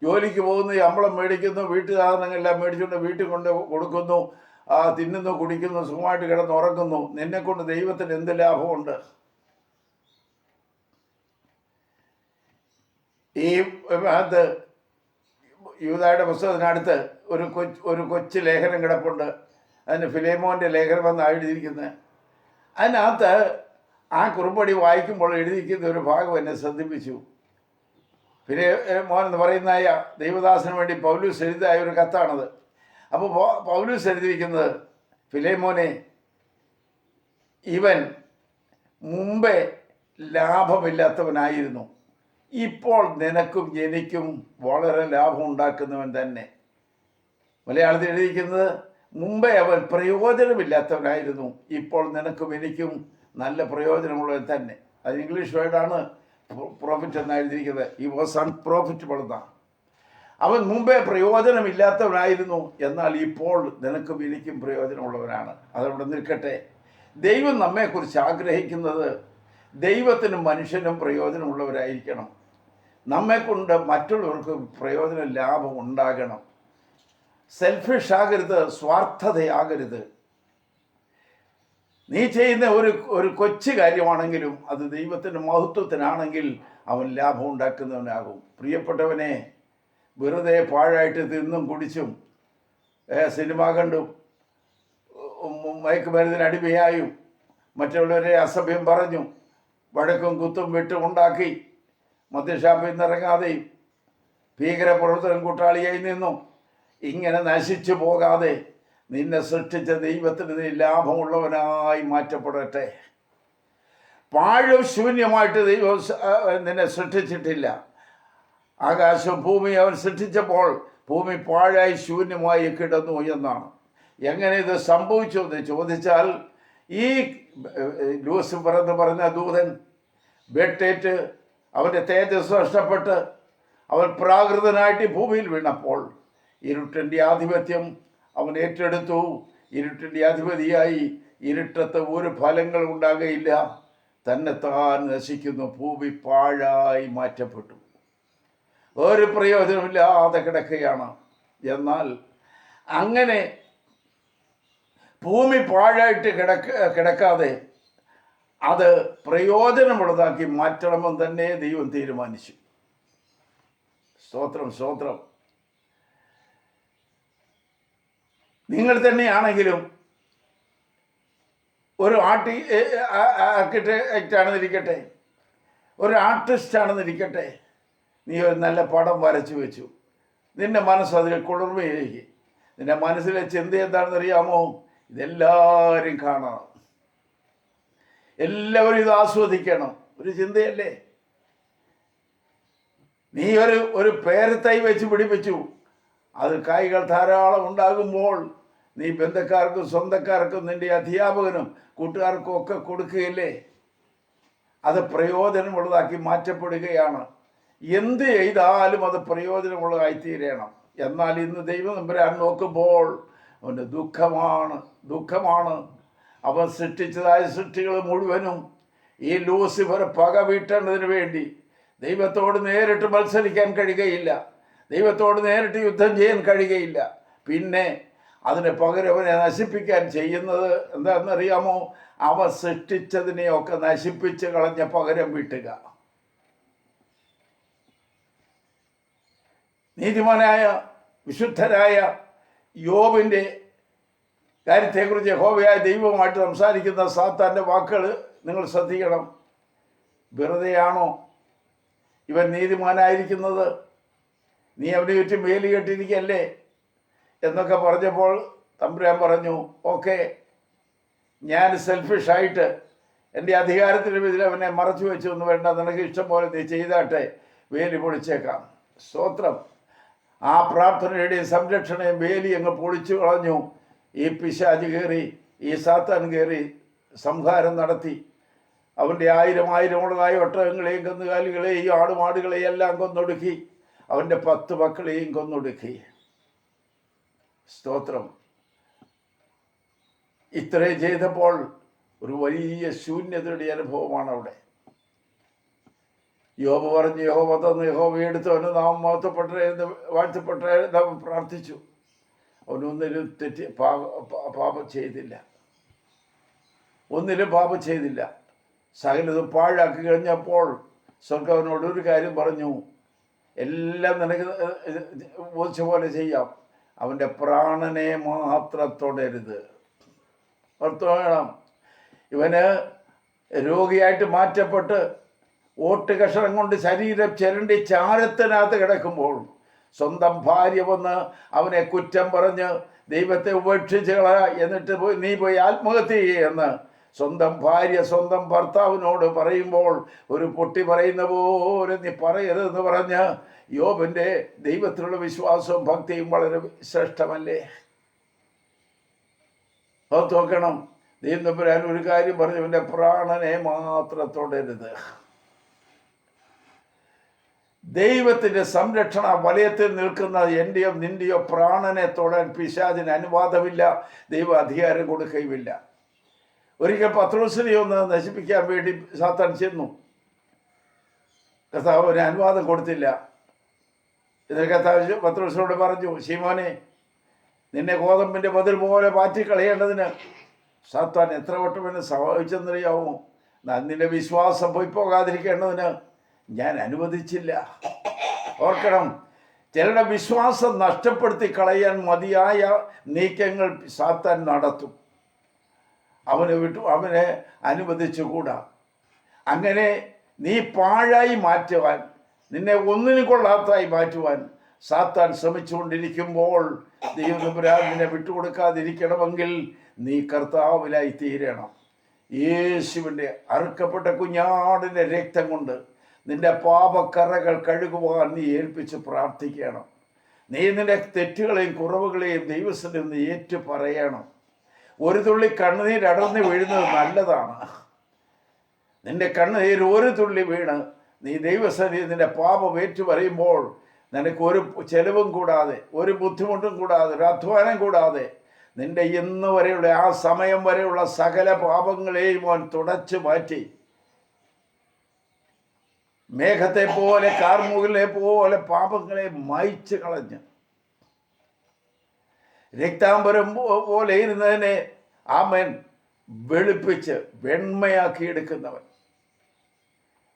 ജോലിക്ക് പോകുന്നു, ശമ്പളം മേടിക്കുന്നു, വീട്ടു സാധനങ്ങളെല്ലാം മേടിച്ചുകൊണ്ട് വീട്ടിൽ കൊണ്ട് കൊടുക്കുന്നു, തിന്നുന്നു, കുടിക്കുന്നു, സുഖമായിട്ട് കിടന്ന് ഉറങ്ങുന്നു. നിന്നെക്കൊണ്ട് ദൈവത്തിന് എന്ത് ലാഭമുണ്ട്? ഈ യൂദായുടെ പുസ്തകത്തിനടുത്ത് ഒരു കൊച്ചു ലേഖനം കിടപ്പുണ്ട്. അതിന് ഫിലേമോൻ്റെ ലേഖനമെന്ന് എഴുതിയിരിക്കുന്നത്. അതിനകത്ത് ആ കുറുമ്പടി വായിക്കുമ്പോൾ എഴുതിയിരിക്കുന്ന ഒരു ഭാഗം എന്നെ ശ്രദ്ധിപ്പിച്ചു. ഫിലേമോൻ എന്ന് പറയുന്ന ദൈവദാസന് വേണ്ടി പൗലൂസ് എഴുതിയ ഒരു കത്താണത്. അപ്പോൾ പൗലൂസ് എഴുതിയിരിക്കുന്നത്, ഫിലേമോനെ, ഇവൻ മുമ്പേ ലാഭമില്ലാത്തവനായിരുന്നു, ഇപ്പോൾ നിനക്കും എനിക്കും വളരെ ലാഭം ഉണ്ടാക്കുന്നവൻ തന്നെ. മലയാളത്തിൽ എഴുതിയിരിക്കുന്നത്, മുമ്പേ അവൻ പ്രയോജനമില്ലാത്തവനായിരുന്നു, ഇപ്പോൾ നിനക്കും എനിക്കും നല്ല പ്രയോജനമുള്ളവൻ തന്നെ. അത് ഇംഗ്ലീഷ് വേർഡാണ് പ്രോഫിറ്റ് എന്ന് എഴുതിയിരിക്കുന്നത്. ഈ വാസ് അൺപ്രോഫിറ്റബിൾ എന്നാണ്. അവൻ മുമ്പേ പ്രയോജനമില്ലാത്തവനായിരുന്നു, എന്നാൽ ഇപ്പോൾ നിനക്കും എനിക്കും പ്രയോജനമുള്ളവനാണ്. അതവിടെ നിൽക്കട്ടെ. ദൈവം നമ്മെക്കുറിച്ച് ആഗ്രഹിക്കുന്നത് ദൈവത്തിനും മനുഷ്യനും പ്രയോജനമുള്ളവരായിരിക്കണം. നമ്മെക്കൊണ്ട് മറ്റുള്ളവർക്ക് പ്രയോജനം, ലാഭം ഉണ്ടാകണം. സെൽഫിഷ് ആകരുത്, സ്വാർത്ഥതയാകരുത്. നീ ചെയ്യുന്ന ഒരു കൊച്ചു കാര്യമാണെങ്കിലും അത് ദൈവത്തിൻ്റെ മഹത്വത്തിനാണെങ്കിൽ അവൻ ലാഭം ഉണ്ടാക്കുന്നവനാകും. പ്രിയപ്പെട്ടവനെ, വെറുതെ പാഴായിട്ട് തിന്നും കുടിച്ചും സിനിമ കണ്ടും മയക്കുമരുന്നിന് അടിമയായും മറ്റുള്ളവരെ അസഭ്യം പറഞ്ഞു വഴക്കും കുത്തും വെട്ടും ഉണ്ടാക്കി മദ്യഷാപ്പിൽ നിന്നിറങ്ങാതെയും ഭീകരപ്രവർത്തനം കൂട്ടാളിയായി നിന്നും ഇങ്ങനെ നശിച്ചു പോകാതെ നിന്നെ സൃഷ്ടിച്ച ദൈവത്തിന് നീ ലാഭമുള്ളവനായി മാറ്റപ്പെടട്ടെ. പാഴും ശൂന്യമായിട്ട് ദൈവം നിന്നെ സൃഷ്ടിച്ചിട്ടില്ല. ആകാശം ഭൂമി അവൻ സൃഷ്ടിച്ചപ്പോൾ ഭൂമി പാഴായി ശൂന്യമായി കിടന്നു എന്നാണ്. എങ്ങനെ ഇത് സംഭവിച്ചു എന്ന് ചോദിച്ചാൽ, ഈ ലൂസിഫർ എന്ന് പറഞ്ഞ ദൂതൻ വെട്ടേറ്റ് അവൻ്റെ തേജസ് നഷ്ടപ്പെട്ട് അവൻ പ്രാകൃതനായിട്ട് ഭൂമിയിൽ വീണപ്പോൾ ഇരുട്ടിൻ്റെ ആധിപത്യം അവൻ ഏറ്റെടുത്തു. ഇരുട്ടിൻ്റെ അധിപതിയായി ഇരുട്ടത്ത് ഒരു ഫലങ്ങൾ ഉണ്ടാകുകയില്ല, തന്നെത്താൻ നശിക്കുന്നു. ഭൂമി പാഴായി മാറ്റപ്പെട്ടു, ഒരു പ്രയോജനമില്ലാതെ കിടക്കുകയാണ്. എന്നാൽ അങ്ങനെ ഭൂമി പാഴായിട്ട് കിടക്കാതെ അത് പ്രയോജനമുള്ളതാക്കി മാറ്റണമെന്ന് തന്നെ ദൈവം തീരുമാനിച്ചു. സ്തോത്രം, സ്തോത്രം. നിങ്ങൾ തന്നെയാണെങ്കിലും ഒരു ആർക്കിടെക്റ്റ് ആണെന്നിരിക്കട്ടെ, ഒരു ആർട്ടിസ്റ്റ് ആണെന്നിരിക്കട്ടെ, നീ ഒരു നല്ല പടം വരച്ചു വെച്ചു, നിന്റെ മനസ്സ് അതിൽ കുളിർമയായി. നിന്റെ മനസ്സിലെ ചിന്ത എന്താണെന്നറിയാമോ? ഇതെല്ലാവരും കാണണം, എല്ലാവരും ഇത് ആസ്വദിക്കണം. ഒരു ചിന്തയല്ലേ? നീ ഒരു പേരത്തൈ വെച്ച് പിടിപ്പിച്ചു, അത് കായ്കൾ ധാരാളം ഉണ്ടാകുമ്പോൾ നീ ബന്ധുക്കാർക്കും സ്വന്തക്കാർക്കും നിന്റെ അധ്യാപകനും കൂട്ടുകാർക്കും ഒക്കെ കൊടുക്കുകയില്ലേ? അത് പ്രയോജനമുള്ളതാക്കി മാറ്റപ്പെടുകയാണ്. എന്ത് ചെയ്താലും അത് പ്രയോജനമുള്ളതായി തീരണം. എന്നാൽ ഇന്ന് ദൈവം നമ്പുരാൻ നോക്കുമ്പോൾ അവൻ്റെ ദുഃഖമാണ്. അവൻ സൃഷ്ടിച്ചതായ സൃഷ്ടികൾ മുഴുവനും ഈ ലൂസിഫർ പക വീട്ടേണ്ടതിന് വേണ്ടി ദൈവത്തോട് നേരിട്ട് മത്സരിക്കാൻ കഴിയുകയില്ല, ദൈവത്തോട് നേരിട്ട് യുദ്ധം ചെയ്യാൻ കഴിയുകയില്ല. പിന്നെ അതിന് പകരം അവനെ നശിപ്പിക്കാൻ ചെയ്യുന്നത് എന്താണെന്നറിയാമോ? അവ സൃഷ്ടിച്ചതിനെയൊക്കെ നശിപ്പിച്ച് കളഞ്ഞ പകരം വീട്ടുക. നീതിമാനായ വിശുദ്ധരായ യോബിൻ്റെ കാര്യത്തെക്കുറിച്ച് യഹോവയായ ദൈവവുമായിട്ട് സംസാരിക്കുന്ന സാത്താൻ്റെ വാക്കുകൾ നിങ്ങൾ ശ്രദ്ധിക്കണം. വെറുതെയാണോ ഇവൻ നീതിമാനായിരിക്കുന്നത്? നീ അവനെ ചുറ്റും വേലി കെട്ടിരിക്കല്ലേ എന്നൊക്കെ പറഞ്ഞപ്പോൾ തമ്പുരാൻ പറഞ്ഞു, ഓക്കെ, ഞാൻ സെൽഫിഷായിട്ട് എൻ്റെ അധികാരത്തിൻ്റെ ഇതിൽ അവനെ മറച്ചു വെച്ചു എന്ന് വേണ്ട, നിനക്ക് ഇഷ്ടം പോലെ നീ ചെയ്താട്ടെ, വേലി പൊളിച്ചേക്കാം. സ്തോത്രം. ആ പ്രാർത്ഥനയുടെയും സംരക്ഷണയും വേലി അങ്ങ് പൊളിച്ചു കളഞ്ഞു. ഈ പിശാച് കയറി, ഈ സാത്താൻ കയറി സംഹാരം നടത്തി. അവൻ്റെ ആയിരമുള്ളതായ ഒട്ടകങ്ങളെയും കന്നുകാലികളെയും ആടുമാടുകളെയും എല്ലാം കൊന്നൊടുക്കി. അവൻ്റെ 10 മക്കളെയും കൊന്നൊടുക്കി. സ്തോത്രം. ഇത്രയും ചെയ്തപ്പോൾ ഒരു വലിയ ശൂന്യതയുടെ അനുഭവമാണ് അവിടെ. യോബ് പറഞ്ഞു, യഹോവ തന്നു, യഹോവ എടുത്തവന് നാം മഹത്വപ്പെട്ടെ എന്ന് വാഴ്ത്തപ്പെട്ടെ നാം പ്രാർത്ഥിച്ചു. അവനൊന്നിലും പാപം ചെയ്തില്ല, ഒന്നിലും പാപം ചെയ്തില്ല. സകലതും പാഴാക്കി കഴിഞ്ഞപ്പോൾ സ്വർഗ്ഗം അവനോട് ഒരു കാര്യം പറഞ്ഞു, എല്ലാം നിനക്ക് ബോധിച്ച പോലെ ചെയ്യാം, അവൻ്റെ പ്രാണനെ മാത്രം തൊടരുത്. വേണം. ഇവന് രോഗിയായിട്ട് മാറ്റപ്പെട്ട് ഓട്ട് കഷണം കൊണ്ട് ശരീരം ചിരണ്ടി ചാരത്തിനകത്ത് കിടക്കുമ്പോൾ സ്വന്തം ഭാര്യ വന്ന് അവനെ കുറ്റം പറഞ്ഞ് ദൈവത്തെ ഉപേക്ഷിച്ച് എന്നിട്ട് നീ പോയി ആത്മഹത്യ ചെയ്യുമെന്ന് സ്വന്തം ഭാര്യ സ്വന്തം ഭർത്താവിനോട് പറയുമ്പോൾ ഒരു പൊട്ടി പറയുന്ന പോലെ നീ പറയരുതെന്ന് പറഞ്ഞ് യോബിൻ്റെ ദൈവത്തിലുള്ള വിശ്വാസവും ഭക്തിയും വളരെ ശ്രേഷ്ഠമല്ലേ? അത് നോക്കണം. ദൈവം തമ്പുരാൻ ഒരു കാര്യം പറഞ്ഞു, അവൻ്റെ പ്രാണനെ മാത്രം തൊടരുത്. ദൈവത്തിൻ്റെ സംരക്ഷണ വലയത്തിൽ നിൽക്കുന്ന എൻ്റെയോ നിൻ്റെയോ പ്രാണനെ തൊടാൻ പിശാചിന് അനുവാദമില്ല, ദൈവം അധികാരം കൊടുക്കുകയുമില്ല. ഒരിക്കൽ പത്രോസിനെ ഒന്ന് നശിപ്പിക്കാൻ വേണ്ടി സാത്താൻ ചെന്നു. കർത്താവിന് അനുവാദം കൊടുത്തില്ല. ഇതിന് കർത്താവ് പത്രോസിനോട് പറഞ്ഞു, ശീമോനെ, നിന്നെ ഗോതമ്പിൻ്റെ ബദൽ പോലെ മാറ്റിക്കളയേണ്ടതിന് സാത്താൻ എത്ര വട്ടം എന്നെ സഹായിച്ചെന്നറിയാമോ? നിന്റെ വിശ്വാസം പോയി പോകാതിരിക്കേണ്ടതിന് ഞാൻ അനുവദിച്ചില്ല. ഓർക്കണം, ചിലരുടെ വിശ്വാസം നഷ്ടപ്പെടുത്തി കളയാൻ മതിയായ നീക്കങ്ങൾ സാത്താൻ നടത്തും. അവനെ അനുവദിച്ചുകൂടാ. അങ്ങനെ നീ പാഴായി മാറ്റുവാൻ, നിന്നെ ഒന്നിനും കൊള്ളാത്തായി മാറ്റുവാൻ സാത്താൻ ശ്രമിച്ചുകൊണ്ടിരിക്കുമ്പോൾ ദൈവതമ്പുരാൻ നിന്നെ വിട്ടുകൊടുക്കാതിരിക്കണമെങ്കിൽ നീ കർത്താവിലായി തീരണം. യേശുവിൻ്റെ അറുക്കപ്പെട്ട കുഞ്ഞാടിൻ്റെ രക്തം കൊണ്ട് നിന്റെ പാപക്കറകൾ കഴുകുവാൻ നീ ഏൽപ്പിച്ച് പ്രാർത്ഥിക്കണം. നീ നിന്റെ തെറ്റുകളെയും കുറവുകളെയും ദൈവത്തിൽ നിന്ന് ഏറ്റു പറയണം. ഒരു തുള്ളി കണ്ണുനീർ അടർന്ന് വീഴുന്നത് നല്ലതാണ്. നിന്റെ കണ്ണുനീർ ഒരു തുള്ളി വീണ് നീ ദൈവസന്നിധിയിൽ നിന്റെ പാപം ഏറ്റു പറയുമ്പോൾ നിനക്ക് ഒരു ചെലവും കൂടാതെ, ഒരു ബുദ്ധിമുട്ടും കൂടാതെ, ഒരു അധ്വാനം കൂടാതെ നിന്റെ ഇന്ന് വരെയുള്ള ആ സമയം വരെയുള്ള സകല പാപങ്ങളെയും അവൻ തുടച്ചു മാറ്റി മേഘത്തെ പോലെ കാർമുകിലെ പോലെ പാപങ്ങളെ മായ്ച്ചു കളഞ്ഞ് രക്താംബരം പോലെ ഇരുന്നതിനെ ആമൻ വെളുപ്പിച്ച് വെണ്മയാക്കി എടുക്കുന്നവൻ,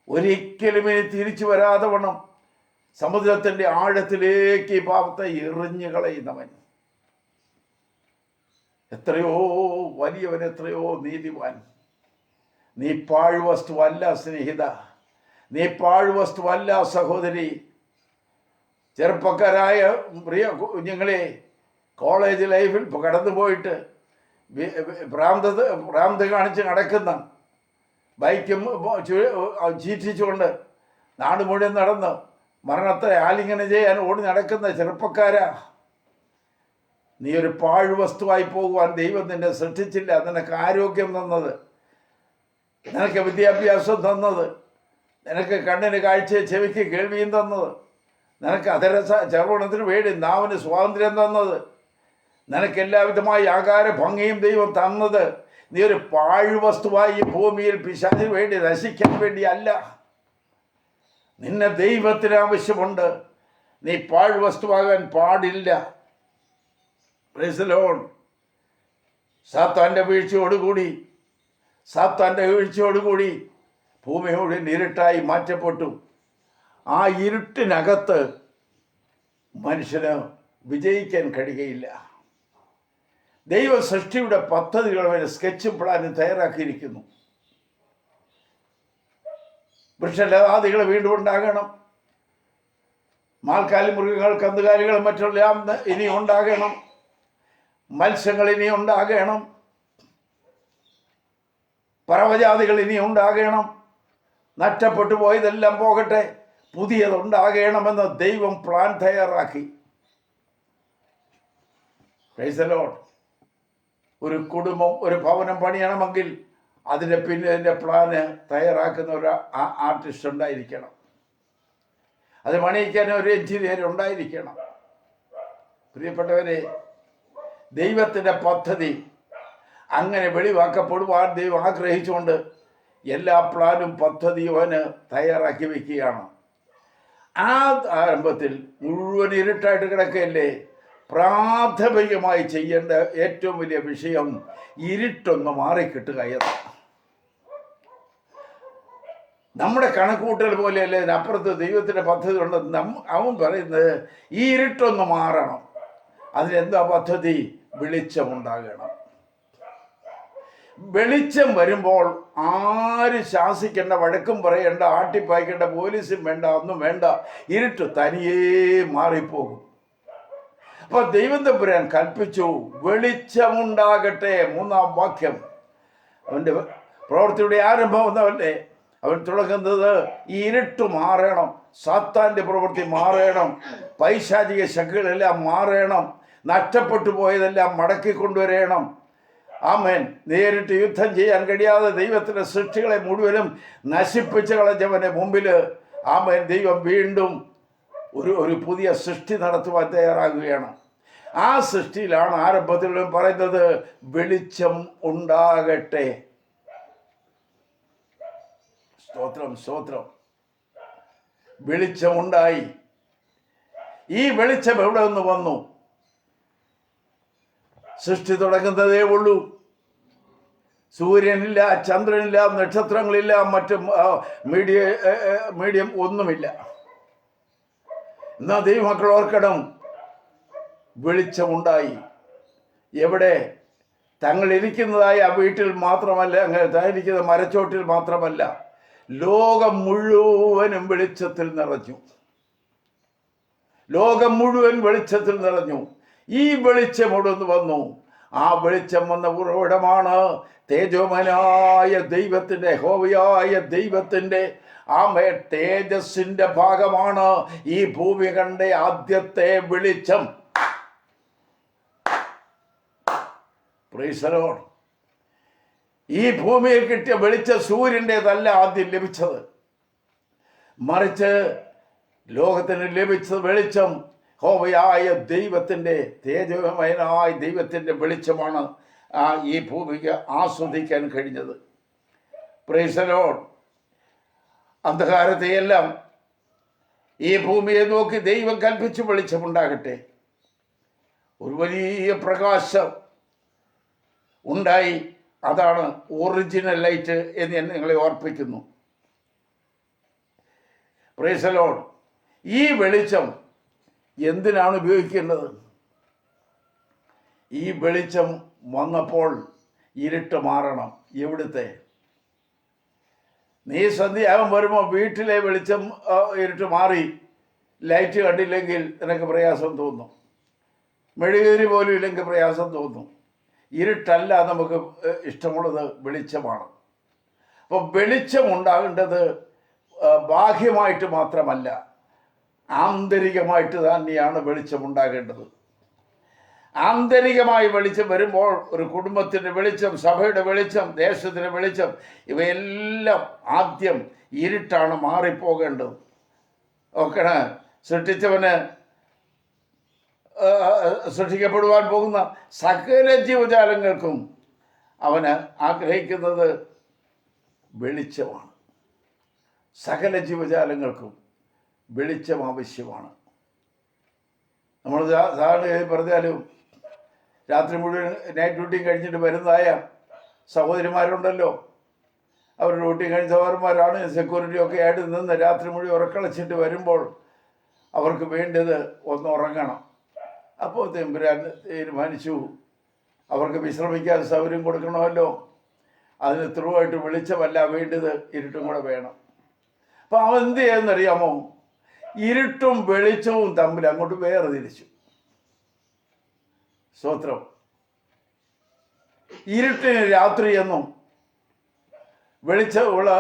ഒരിക്കലും ഇനി തിരിച്ചു വരാതെ വണ്ണം സമുദ്രത്തിൻ്റെ ആഴത്തിലേക്ക് ഈ പാപത്തെ എറിഞ്ഞു കളയുന്നവൻ, എത്രയോ വലിയവൻ, എത്രയോ നീതിവാൻ. നീ പാഴ്വസ്തുവല്ല സ്നേഹിത, നീ പാഴ്വസ്തുവല്ല സഹോദരി. ചെറുപ്പക്കാരായ പ്രിയ കുഞ്ഞുങ്ങളെ, കോളേജ് ലൈഫിൽ കടന്നുപോയിട്ട് ഭ്രാന്ത് കാണിച്ച് നടക്കുന്ന, ബൈക്കും ചീറ്റിച്ചുകൊണ്ട് നാട് മുഴുവൻ നടന്ന് മരണത്തെ ആലിംഗനം ചെയ്യാൻ ഓടി നടക്കുന്ന ചെറുപ്പക്കാരാ, നീ ഒരു പാഴ്വസ്തുവായി പോകുവാൻ ദൈവം നിന്നെ സൃഷ്ടിച്ചില്ല. നിനക്ക് ആരോഗ്യം തന്നത്, നിനക്ക് വിദ്യാഭ്യാസം തന്നത്, നിനക്ക് കണ്ണിന് കാഴ്ച, ചെവിക്ക് കേൾവിയും തന്നത്, നിനക്ക് ചർവണത്തിന് വേണ്ടി നാവിന് സ്വാതന്ത്ര്യം തന്നത്, നിനക്ക് എല്ലാവിധമായ ആകാര ഭംഗിയും ദൈവം തന്നത്, നീ ഒരു പാഴ്വസ്തുവായി ഭൂമിയിൽ പിശാചിന് വേണ്ടി നശിക്കാൻ വേണ്ടിയല്ല. നിന്നെ ദൈവത്തിന് ആവശ്യമുണ്ട്. നീ പാഴ്വസ്തുവാകാൻ പാടില്ല. Price the Lord. സാത്താൻ്റെ വീഴ്ചയോടുകൂടി ഭൂമിയോട് ഇരുട്ടായി മാറ്റപ്പെട്ടു. ആ ഇരുട്ടിനകത്ത് മനുഷ്യന് വിജയിക്കാൻ കഴിയുകയില്ല. ദൈവ സൃഷ്ടിയുടെ പദ്ധതികൾ അവന് സ്കെച്ചും പ്ലാനും തയ്യാറാക്കിയിരിക്കുന്നു. വൃക്ഷലതാദികൾ വീണ്ടും ഉണ്ടാകണം, മാൽക്കാലി മൃഗങ്ങൾ, കന്നുകാലികൾ, മറ്റെല്ലാം ഇനി ഉണ്ടാകണം, മത്സ്യങ്ങൾ ഇനി ഉണ്ടാകണം, പറവജാതികൾ ഇനി ഉണ്ടാകണം, നഷ്ടപ്പെട്ടു പോയതെല്ലാം പോകട്ടെ, പുതിയതുണ്ടാകണമെന്ന് ദൈവം പ്ലാൻ തയ്യാറാക്കി. Price the Lord. ഒരു കുടുംബം, ഒരു ഭവനം പണിയണമെങ്കിൽ അതിൻ്റെ പിന്നിലെ പ്ലാന് തയ്യാറാക്കുന്ന ഒരു ആർട്ടിസ്റ്റ് ഉണ്ടായിരിക്കണം. അത് പണിയിക്കാൻ ഒരു എഞ്ചിനീയർ ഉണ്ടായിരിക്കണം. പ്രിയപ്പെട്ടവരെ, ദൈവത്തിൻ്റെ പദ്ധതി അങ്ങനെ വെളിവാക്കപ്പെടുവാൻ ദൈവം ആഗ്രഹിച്ചുകൊണ്ട് എല്ലാ പ്ലാനും പദ്ധതിയും അവന് തയ്യാറാക്കി വയ്ക്കുകയാണ്. ആ ആരംഭത്തിൽ മുഴുവൻ ഇരുട്ടായിട്ട് കിടക്കുകയല്ലേ. പ്രാഥമികമായി ചെയ്യേണ്ട ഏറ്റവും വലിയ വിഷയം ഇരുട്ടൊന്ന് മാറിക്കിട്ടുക എന്നതാണ്. നമ്മുടെ കണക്കൂട്ടൽ പോലെയല്ലേ ഇതിനപ്പുറത്ത് ദൈവത്തിൻ്റെ പദ്ധതി ഉണ്ട്. അവൻ പറയുന്നത് ഈ ഇരുട്ടൊന്ന് മാറണം. അതിനെന്താ പദ്ധതി? വെളിച്ചമുണ്ടാകണം. വെളിച്ചം വരുമ്പോൾ ആരും ശാസിക്കേണ്ട, വഴക്കും പറയേണ്ട, ആട്ടിപ്പായിക്കേണ്ട, പോലീസും വേണ്ട, ഒന്നും വേണ്ട. ഇരുട്ട് തനിയേ മാറിപ്പോകും. അപ്പൊ ദൈവം തമ്പുരാൻ കൽപ്പിച്ചു, വെളിച്ചമുണ്ടാകട്ടെ. 3-ാം വാക്യം. അവൻ്റെ പ്രവൃത്തിയുടെ ആരംഭം എന്നവല്ലേ അവൻ തുടങ്ങുന്നത് ഈ ഇരുട്ട് മാറണം, സാത്താൻ്റെ പ്രവൃത്തി മാറണം, പൈശാചിക ശക്തികളെല്ലാം മാറണം, നഷ്ടപ്പെട്ടു പോയതെല്ലാം മടക്കിക്കൊണ്ടുവരണം. ആമേൻ. നേരിട്ട് യുദ്ധം ചെയ്യാൻ കഴിയാതെ ദൈവത്തിൻ്റെ സൃഷ്ടികളെ മുഴുവനും നശിപ്പിച്ച് കളഞ്ഞവൻ്റെ മുമ്പിൽ ആമേൻ ദൈവം വീണ്ടും ഒരു പുതിയ സൃഷ്ടി നടത്തുവാൻ തയ്യാറാകുകയാണ്. ആ സൃഷ്ടിയിലാണ് ആരംഭത്തിലും പറയുന്നത് വെളിച്ചം ഉണ്ടാകട്ടെ. സ്തോത്രം, സ്തോത്രം. വെളിച്ചമുണ്ടായി. ഈ വെളിച്ചം എവിടെ നിന്ന് വന്നു? സൃഷ്ടി തുടങ്ങുന്നതേ ഉള്ളൂ. സൂര്യനില്ല, ചന്ദ്രനില്ല, നക്ഷത്രങ്ങളില്ല, മറ്റും മീഡിയം ഒന്നുമില്ല. എന്നാ ദൈവമക്കൾ ഓർക്കണം, വെളിച്ചമുണ്ടായി. എവിടെ? തങ്ങൾ ഇരിക്കുന്നതായ ആ വീട്ടിൽ മാത്രമല്ല, അങ്ങനെ തായിരിക്കുന്ന മരച്ചോട്ടിൽ മാത്രമല്ല, ലോകം മുഴുവനും വെളിച്ചത്തിൽ നിറഞ്ഞു. ലോകം മുഴുവൻ വെളിച്ചത്തിൽ നിറഞ്ഞു. ഈ വെളിച്ചം എവിടുന്ന് വന്നു? ആ വെളിച്ചം വന്ന ഉറവിടമാണ് തേജോമനായ ദൈവത്തിൻ്റെ, യഹോവയായ ദൈവത്തിൻ്റെ തേജസ്സിന്റെ ഭാഗമാണ് ഈ ഭൂമി കണ്ട ആദ്യത്തെ വെളിച്ചം. Price the lord. ഈ ഭൂമിയിൽ കിട്ടിയ വെളിച്ചം സൂര്യൻ്റെതല്ല ആദ്യം ലഭിച്ചത്, മറിച്ച് ലോകത്തിന് ലഭിച്ച വെളിച്ചം യഹോവയായ ദൈവത്തിൻ്റെ, തേജോമയനായ ദൈവത്തിൻ്റെ വെളിച്ചമാണ് ഈ ഭൂമിക്ക് ആസ്വദിക്കാൻ കഴിഞ്ഞത്. Price the Lord. അന്ധകാരത്തെയെല്ലാം ഈ ഭൂമിയെ നോക്കി ദൈവം കൽപ്പിച്ചു വെളിച്ചമുണ്ടാകട്ടെ. ഒരു വലിയ പ്രകാശം ഉണ്ടായി. അതാണ് ഒറിജിനൽ ലൈറ്റ് എന്ന് ഞാൻ നിങ്ങളെ ഓർപ്പിക്കുന്നു. Praise the lord. ഈ വെളിച്ചം എന്തിനാണ് ഉപയോഗിക്കേണ്ടത്? ഈ വെളിച്ചം വന്നപ്പോൾ ഇരുട്ട് മാറണം. എവിടുത്തെ? നീ സന്ധ്യയാകും വരുമ്പോൾ വീട്ടിലെ വെളിച്ചം ഇരുട്ട് മാറി ലൈറ്റ് കണ്ടില്ലെങ്കിൽ നിനക്ക് പ്രയാസം തോന്നും. മെഴുകുതിരി പോലും ഇല്ലെങ്കിൽ പ്രയാസം തോന്നും. ഇരുട്ടല്ല നമുക്ക് ഇഷ്ടമുള്ളത്, വെളിച്ചമാണ്. അപ്പോൾ വെളിച്ചം ഉണ്ടാകേണ്ടത് ബാഹ്യമായിട്ട് മാത്രമല്ല, ആന്തരികമായിട്ട് തന്നെയാണ് വെളിച്ചം ഉണ്ടാകേണ്ടത്. ആന്തരികമായി വെളിച്ചം വരുമ്പോൾ ഒരു കുടുംബത്തിൻ്റെ വെളിച്ചം, സഭയുടെ വെളിച്ചം, ദേശത്തിൻ്റെ വെളിച്ചം, ഇവയെല്ലാം ആദ്യം ഇരുട്ടാണ് മാറിപ്പോകേണ്ടത്. ഓക്കെ. സൃഷ്ടിച്ചവന് സൃഷ്ടിക്കപ്പെടുവാൻ പോകുന്ന സകല ജീവജാലങ്ങൾക്കും അവന് ആഗ്രഹിക്കുന്നത് വെളിച്ചമാണ്. സകല ജീവജാലങ്ങൾക്കും വെളിച്ചം ആവശ്യമാണ്. നമ്മൾ സാധാരണ പറഞ്ഞാലും രാത്രി മുഴുവൻ നൈറ്റ് ഡ്യൂട്ടി കഴിഞ്ഞിട്ട് വരുന്നതായ സഹോദരിമാരുണ്ടല്ലോ, അവർ ഡ്യൂട്ടി കഴിഞ്ഞ സഹോദരന്മാരാണ്, സെക്യൂരിറ്റിയൊക്കെ ആയിട്ട് നിന്ന് രാത്രി മുഴുവൻ ഉറക്കളച്ചിട്ട് വരുമ്പോൾ അവർക്ക് വേണ്ടത് ഒന്ന് ഉറങ്ങണം. അപ്പോൾ തമ്പുരാൻ തീരുമാനിച്ചു അവർക്ക് വിശ്രമിക്കാൻ സൗകര്യം കൊടുക്കണമല്ലോ. അതിന് ത്രൂവായിട്ട് വെളിച്ചമല്ല വേണ്ടത്, ഇരുട്ടും കൂടെ വേണം. അപ്പോൾ അവൻ എന്ത് ചെയ്യുന്നറിയാമോ? ഇരുട്ടും വെളിച്ചവും തമ്മിൽ അങ്ങോട്ട് വേർതിരിച്ചു. സ്തോത്രം. ഇരുട്ടിന് രാത്രിയെന്നും വെളിച്ചമുള്ള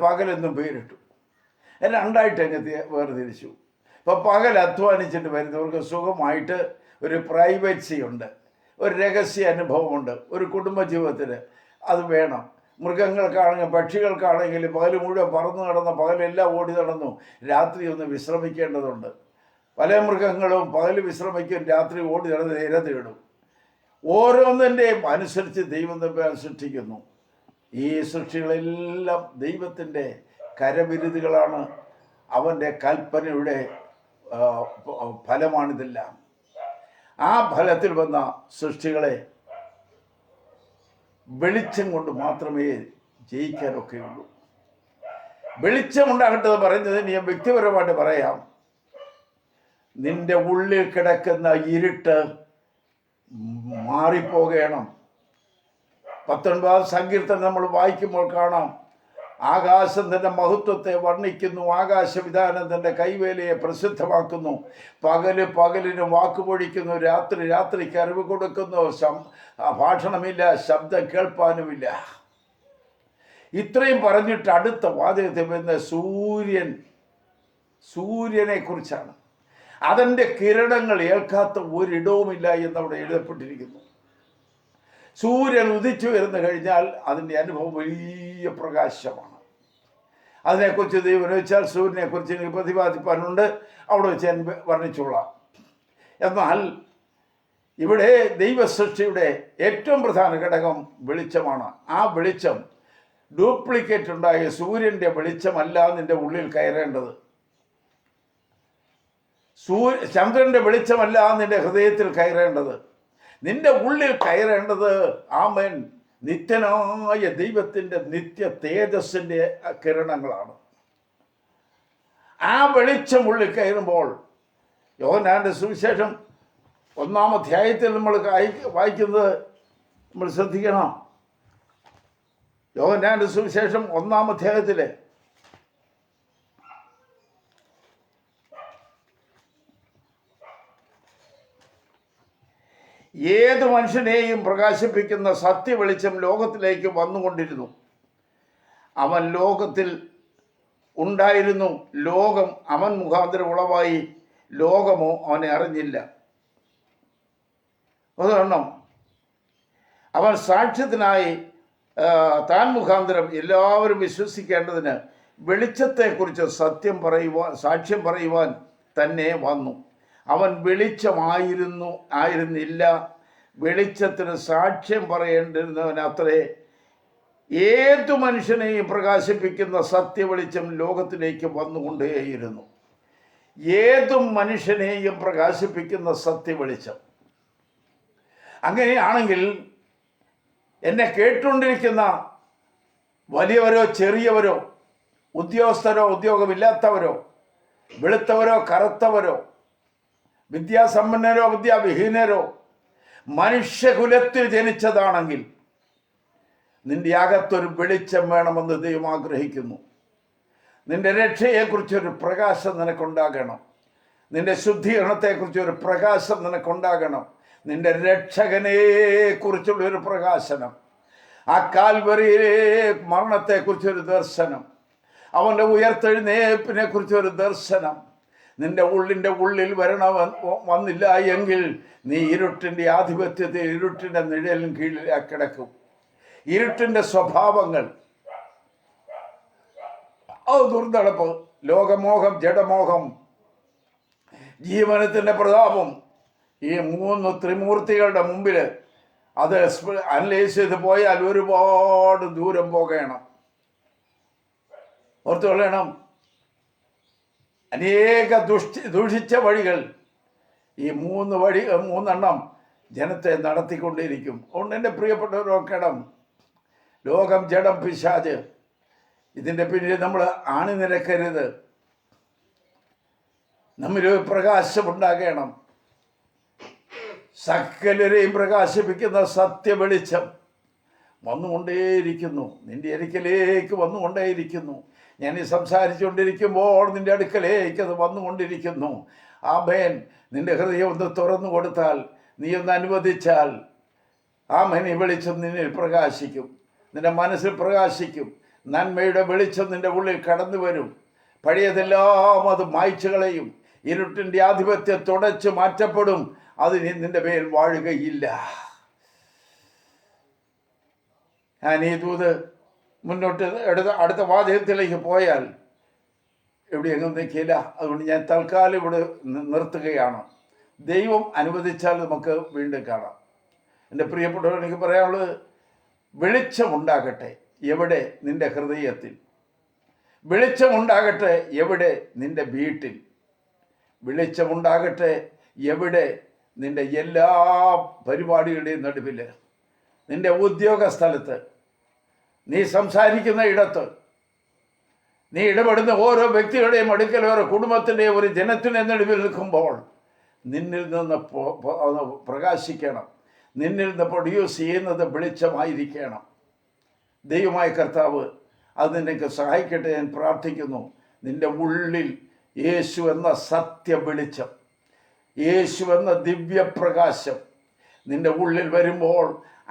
പകലെന്നും പേരിട്ടു. രണ്ടായിട്ട് അങ്ങ് വേർതിരിച്ചു. ഇപ്പോൾ പകൽ അധ്വാനിച്ചിട്ട് വരുന്നവർക്ക് സുഖമായിട്ട് ഒരു പ്രൈവസി ഉണ്ട്, ഒരു രഹസ്യ അനുഭവമുണ്ട്, ഒരു കുടുംബജീവിതത്തിൽ അത് വേണം. മൃഗങ്ങൾക്കാണെങ്കിൽ പക്ഷികൾക്കാണെങ്കിൽ പകൽ മുഴുവൻ പറന്നു നടന്ന പകലെല്ലാം ഓടി നടന്നു, രാത്രി ഒന്ന് വിശ്രമിക്കേണ്ടതുണ്ട്. പല മൃഗങ്ങളും പകൽ വിശ്രമിക്കും, രാത്രി ഓടി നടന്ന് ഇര തേടും. ഓരോന്നിൻ്റെയും അനുസരിച്ച് ദൈവം തമ്മിൽ സൃഷ്ടിക്കുന്നു. ഈ സൃഷ്ടികളെല്ലാം ദൈവത്തിൻ്റെ കരവിരുതുകളാണ്, അവൻ്റെ കൽപ്പനയുടെ ഫലമാണിതെല്ലാം. ആ ഫലത്തിൽ വന്ന സൃഷ്ടികളെ വെളിച്ചം കൊണ്ട് മാത്രമേ ജയിക്കാനൊക്കെയുള്ളൂ. വെളിച്ചമുണ്ടാകേണ്ടത് പറയുന്നത് ഞാൻ വ്യക്തിപരമായിട്ട് പറയാം. നിന്റെ ഉള്ളിൽ കിടക്കുന്ന ഇരുട്ട് മാറിപ്പോകണം. 19 സങ്കീർത്തനം നമ്മൾ വായിക്കുമ്പോൾ കാണാം, ആകാശം തൻ്റെ മഹത്വത്തെ വർണ്ണിക്കുന്നു, ആകാശവിധാനം തൻ്റെ കൈവേലയെ പ്രസിദ്ധമാക്കുന്നു. പകല് പകലിന് വാക്കുപൊഴിക്കുന്നു, രാത്രി രാത്രിക്ക് അറിവ് കൊടുക്കുന്നു. ഭാഷണമില്ല, ശബ്ദം കേൾപ്പാനുമില്ല. ഇത്രയും പറഞ്ഞിട്ട് അടുത്ത വാചകത്തിൽ വരുന്ന സൂര്യനെ കുറിച്ചാണ്. അതിൻ്റെ കിരണങ്ങൾ ഏൽക്കാത്ത ഒരിടവുമില്ല എന്നവിടെ എഴുതപ്പെട്ടിരിക്കുന്നു. സൂര്യൻ ഉദിച്ചു വരുന്നു കഴിഞ്ഞാൽ അതിൻ്റെ അനുഭവം വലിയ പ്രകാശമാണ്. അതിനെക്കുറിച്ച് ദൈവം വെച്ചാൽ സൂര്യനെക്കുറിച്ച് എനിക്ക് പ്രതിപാദിപ്പാനുണ്ട്, അവിടെ വെച്ച് ഞാൻ വർണ്ണിച്ചോളാം. എന്നാൽ ഇവിടെ ദൈവസൃഷ്ടിയുടെ ഏറ്റവും പ്രധാന ഘടകം വെളിച്ചമാണ്. ആ വെളിച്ചം ഡ്യൂപ്ലിക്കേറ്റ് ഉണ്ടായ സൂര്യൻ്റെ വെളിച്ചമല്ല നിൻ്റെ ഉള്ളിൽ കയറേണ്ടത്. ചന്ദ്രൻ്റെ വെളിച്ചമല്ല നിൻ്റെ ഹൃദയത്തിൽ കയറേണ്ടത്. നിന്റെ ഉള്ളിൽ കയറേണ്ടത് ആമേൻ നിത്യനായ ദൈവത്തിൻ്റെ നിത്യ തേജസ്സിൻ്റെ കിരണങ്ങളാണ്. ആ വെളിച്ചം ഉള്ളിൽ കയറുമ്പോൾ, യോഹന്നാന്റെ സുവിശേഷം 1-ാം അധ്യായത്തിൽ നമ്മൾ വായിക്കുന്നത് നമ്മൾ ശ്രദ്ധിക്കണം. യോഹന്നാന്റെ സുവിശേഷം 1-ാം അധ്യായത്തിലെ ഏത് മനുഷ്യനെയും പ്രകാശിപ്പിക്കുന്ന സത്യവെളിച്ചം ലോകത്തിലേക്ക് വന്നുകൊണ്ടിരുന്നു. അവൻ ലോകത്തിൽ ഉണ്ടായിരുന്നു, ലോകം അവൻ മുഖാന്തരം ഉളവായി, ലോകമോ അവനെ അറിഞ്ഞില്ല. ഉദാഹരണം, അവൻ സാക്ഷ്യത്തിനായി താൻ മുഖാന്തരം എല്ലാവരും വിശ്വസിക്കേണ്ടതിന് വെളിച്ചത്തെക്കുറിച്ച് സാക്ഷ്യം പറയുവാൻ തന്നെ വന്നു. അവൻ ആയിരുന്നില്ല, വെളിച്ചത്തിന് സാക്ഷ്യം പറയേണ്ടിരുന്നവനത്രേ. ഏതു മനുഷ്യനെയും പ്രകാശിപ്പിക്കുന്ന സത്യവെളിച്ചം ലോകത്തിലേക്ക് വന്നുകൊണ്ടേയിരുന്നു. ഏതു മനുഷ്യനെയും പ്രകാശിപ്പിക്കുന്ന സത്യവെളിച്ചം. അങ്ങനെയാണെങ്കിൽ എന്നെ കേട്ടുകൊണ്ടിരിക്കുന്ന വലിയവരോ ചെറിയവരോ, ഉദ്യോഗസ്ഥരോ ഉദ്യോഗമില്ലാത്തവരോ, വെളുത്തവരോ കറുത്തവരോ, വിദ്യാസമ്പന്നരോ വിദ്യാവിഹീനരോ, മനുഷ്യകുലത്തിൽ ജനിച്ചതാണെങ്കിൽ നിന്റെ അകത്തൊരു വെളിച്ചം വേണമെന്ന് ദൈവം ആഗ്രഹിക്കുന്നു. നിന്റെ രക്ഷയെക്കുറിച്ചൊരു പ്രകാശം നിനക്കുണ്ടാകണം. നിന്റെ ശുദ്ധീകരണത്തെക്കുറിച്ചൊരു പ്രകാശം നിനക്കുണ്ടാകണം. നിന്റെ രക്ഷകനെ കുറിച്ചുള്ളൊരു പ്രകാശനം, ആ കാൽവറിയിലെ മരണത്തെക്കുറിച്ചൊരു ദർശനം, അവൻ്റെ ഉയർത്തെഴുന്നേൽപ്പിനെ കുറിച്ചൊരു ദർശനം നിന്റെ ഉള്ളിൽ വന്നില്ല എങ്കിൽ നീ ഇരുട്ടിൻ്റെ ആധിപത്യത്തിൽ, ഇരുട്ടിൻ്റെ നിഴലിന് കീഴിൽ കിടക്കും. ഇരുട്ടിൻ്റെ സ്വഭാവങ്ങൾ, ദുർനടപ്പ്, ലോകമോഹം, ജഡമോഹം, ജീവനത്തിൻ്റെ പ്രതാപം, ഈ 3 ത്രിമൂർത്തികളുടെ മുമ്പിൽ അത് അനലൈസ് ചെയ്ത് പോയാൽ ഒരുപാട് ദൂരം പോകണം. ഓർത്തു കൊള്ളണം, അനേക ദൂഷിച്ച വഴികൾ, ഈ 3 ജനത്തെ നടത്തിക്കൊണ്ടിരിക്കും. അതുകൊണ്ട് എൻ്റെ പ്രിയപ്പെട്ടവരൊക്കെടം, ലോകം, ജഡം, പിശാച്, ഇതിൻ്റെ പിന്നിൽ നമ്മൾ അണിനിരക്കരുത്. നമ്മിലൊരു പ്രകാശമുണ്ടാകണം. സകലരെയും പ്രകാശിപ്പിക്കുന്ന സത്യവെളിച്ചം വന്നുകൊണ്ടേയിരിക്കുന്നു, നിന്റെ അടുക്കലേക്ക് വന്നുകൊണ്ടേയിരിക്കുന്നു. ഞാൻ ഈ സംസാരിച്ചുകൊണ്ടിരിക്കുമ്പോൾ നിന്റെ അടുക്കലേക്ക് അത് വന്നുകൊണ്ടിരിക്കുന്നു. ആമേൻ. നിന്റെ ഹൃദയം ഒന്ന് തുറന്നു കൊടുത്താൽ, നീ ഒന്ന് അനുവദിച്ചാൽ, ആമേൻ, ഈ വെളിച്ചം നിന്നിൽ പ്രകാശിക്കും, നിന്റെ മനസ്സിൽ പ്രകാശിക്കും. നന്മയുടെ വെളിച്ചം നിന്റെ ഉള്ളിൽ കടന്നു വരും. പഴയതെല്ലാം അത് മായ്ച്ചു കളയും. ഇരുട്ടിൻ്റെ ആധിപത്യം തുടച്ചു മാറ്റപ്പെടും. അതിന് നിന്റെ മേൽ വാഴുകയില്ല. ഞാൻ ഈ ദൂത് മുന്നോട്ട് അടുത്ത വാചകത്തിലേക്ക് പോയാൽ എവിടെയെങ്കിലും നിൽക്കില്ല. അതുകൊണ്ട് ഞാൻ തൽക്കാലം ഇവിടെ നിർത്തുകയാണ്. ദൈവം അനുവദിച്ചാൽ നമുക്ക് വീണ്ടും കാണാം. എൻ്റെ പ്രിയപ്പെട്ടവർ, എനിക്ക് പറയാനുള്ളത്, വെളിച്ചമുണ്ടാകട്ടെ എവിടെ? നിന്റെ ഹൃദയത്തിൽ. വെളിച്ചമുണ്ടാകട്ടെ എവിടെ? നിന്റെ വീട്ടിൽ. വെളിച്ചമുണ്ടാകട്ടെ എവിടെ? നിന്റെ എല്ലാ പരിപാടികളുടെയും നടുവിൽ, നിന്റെ ഉദ്യോഗ സ്ഥലത്ത്, നീ സംസാരിക്കുന്ന ഇടത്ത്, നീ ഇടപെടുന്ന ഓരോ വ്യക്തികളുടെയും അടുക്കൽ, ഓരോ കുടുംബത്തിൻ്റെയും ഒരു ജനത്തിൻ്റെ നടുവിൽ നിൽക്കുമ്പോൾ നിന്നിൽ നിന്ന് പ്രകാശിക്കണം. നിന്നിൽ നിന്ന് പ്രൊഡ്യൂസ് ചെയ്യുന്നത് വെളിച്ചമായിരിക്കണം. ദൈവമായ കർത്താവ് അത് നിനക്ക് സഹായിക്കട്ടെ. ഞാൻ പ്രാർത്ഥിക്കുന്നു. നിന്റെ ഉള്ളിൽ യേശു എന്ന സത്യ വെളിച്ചം, യേശു എന്ന ദിവ്യപ്രകാശം നിന്റെ ഉള്ളിൽ വരുമ്പോൾ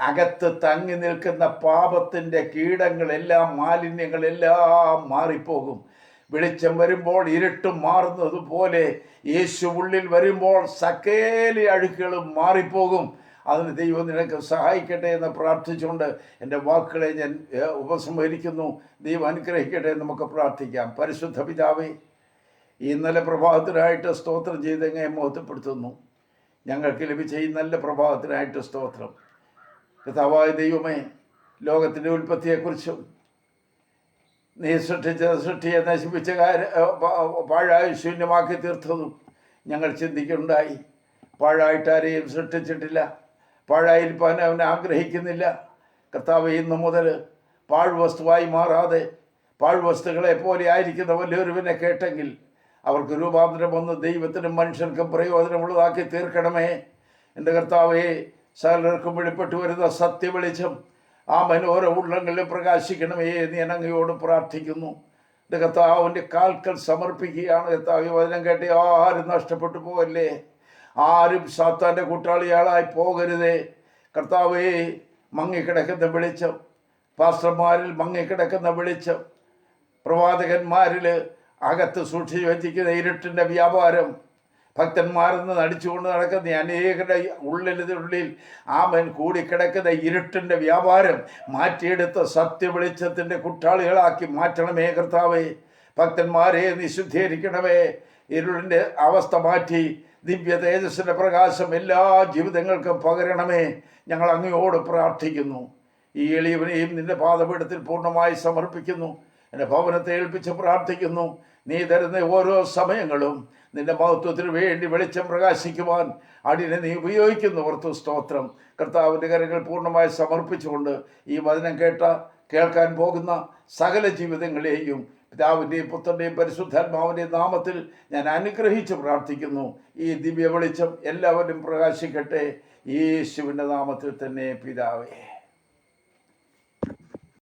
അകത്ത് തങ്ങി നിൽക്കുന്ന പാപത്തിൻ്റെ കീടങ്ങളെല്ലാം, മാലിന്യങ്ങളെല്ലാം മാറിപ്പോകും. വെളിച്ചം വരുമ്പോൾ ഇരുട്ടും മാറുന്നത് പോലെ യേശു ഉള്ളിൽ വരുമ്പോൾ സകല അഴുക്കുകളും മാറിപ്പോകും. അതിന് ദൈവം നിനക്ക് സഹായിക്കട്ടെ എന്ന് പ്രാർത്ഥിച്ചുകൊണ്ട് എൻ്റെ വാക്കുകളെ ഞാൻ ഉപസംഹരിക്കുന്നു. ദൈവം അനുഗ്രഹിക്കട്ടെ എന്ന് നമുക്ക് പ്രാർത്ഥിക്കാം. പരിശുദ്ധ പിതാവേ, ഇന്നലെ പ്രഭാതത്തിനായിട്ട് സ്തോത്രം ചെയ്ത് എങ്ങനെ മഹത്വപ്പെടുത്തുന്നു. ഞങ്ങൾക്ക് ലഭിച്ച ഈ നല്ല പ്രഭാതത്തിനായിട്ട് സ്തോത്രം. കർത്താവായ ദൈവമേ, ലോകത്തിൻ്റെ ഉൽപ്പത്തിയെക്കുറിച്ചും നീ സൃഷ്ടിയെ നശിപ്പിച്ച പാഴായി ശൂന്യമാക്കി തീർത്തതും ഞങ്ങൾ ചിന്തിക്കുന്നുണ്ടായി. പാഴായിട്ട് ആരെയും സൃഷ്ടിച്ചിട്ടില്ല, പാഴായിരിക്കാൻ അവൻ ആഗ്രഹിക്കുന്നില്ല. കർത്താവ്, ഇന്നു മുതൽ പാഴ്വസ്തുവായി മാറാതെ പാഴ്വസ്തുക്കളെ പോലെ ആയിരിക്കുന്ന വലിയൊരുവിനെ കേട്ടെങ്കിൽ അവർക്ക് രൂപാന്തരം വന്ന് ദൈവത്തിനും മനുഷ്യർക്കും പ്രയോജനമുള്ളതാക്കി തീർക്കണമേ. എൻ്റെ കർത്താവേ, സകലർക്കും വെളിപ്പെട്ടു വരുന്ന സത്യവെളിച്ചം ആ മനോഹര ഉള്ളങ്ങളിൽ പ്രകാശിക്കണമേ എന്ന് ഞാൻ അങ്ങയോട് പ്രാർത്ഥിക്കുന്നു. എൻ്റെ കർത്താവിൻ്റെ കാൽക്കൽ സമർപ്പിക്കുകയാണ്. കർത്താവ്, വചനം കേട്ട് ആരും നഷ്ടപ്പെട്ടു പോകല്ലേ, ആരും സാത്താൻ്റെ കൂട്ടാളിയാളായി പോകരുതേ. കർത്താവേ, മങ്ങിക്കിടക്കുന്ന വെളിച്ചം, പാസ്റ്റർമാരിൽ മങ്ങിക്കിടക്കുന്ന വെളിച്ചം, പ്രവാചകന്മാരിൽ അകത്ത് സൂക്ഷിച്ചു വച്ചിരിക്കുന്ന ഇരുട്ടിൻ്റെ വ്യാപാരം, ഭക്തന്മാരിൽ നിന്ന് നടിച്ചുകൊണ്ട് നടക്കുന്ന അനേകരുടെ ഉള്ളിൽ ആമൻ കൂടിക്കിടക്കുന്ന ഇരുട്ടിൻ്റെ വ്യാപാരം മാറ്റിയെടുത്ത സത്യവെളിച്ചത്തിൻ്റെ കുട്ടാളികളാക്കി മാറ്റണമേ കർത്താവേ. ഭക്തന്മാരെ നീ ശുദ്ധീകരിക്കണമേ. ഇരുളിൻ്റെ അവസ്ഥ മാറ്റി ദിവ്യ തേജസ്സിൻ്റെ പ്രകാശം എല്ലാ ജീവിതങ്ങൾക്കും പകരണമേ. ഞങ്ങൾ അങ്ങയോട് പ്രാർത്ഥിക്കുന്നു. ഈ എളിയവനെയും നിന്റെ പാദപീഠത്തിൽ പൂർണ്ണമായി സമർപ്പിക്കുന്നു. എൻ്റെ ഭവനത്തെ ഏൽപ്പിച്ച് പ്രാർത്ഥിക്കുന്നു. നീ തരുന്ന ഓരോ സമയങ്ങളും നിന്റെ മഹത്വത്തിന് വേണ്ടി വെളിച്ചം പ്രകാശിക്കുവാൻ അടിനെ നീ ഉപയോഗിക്കുന്നവർക്ക് സ്തോത്രം. കർത്താവിൻ്റെ കരങ്ങൾ പൂർണ്ണമായി സമർപ്പിച്ചുകൊണ്ട് ഈ വചനം കേൾക്കാൻ പോകുന്ന സകല ജീവിതങ്ങളെയും പിതാവിൻ്റെയും പുത്രൻ്റെയും പരിശുദ്ധാത്മാവിൻ്റെയും നാമത്തിൽ ഞാൻ അനുഗ്രഹിച്ച് പ്രാർത്ഥിക്കുന്നു. ഈ ദിവ്യ വെളിച്ചം എല്ലാവരും പ്രകാശിക്കട്ടെ, യേശുവിൻ്റെ നാമത്തിൽ തന്നെ പിതാവേ.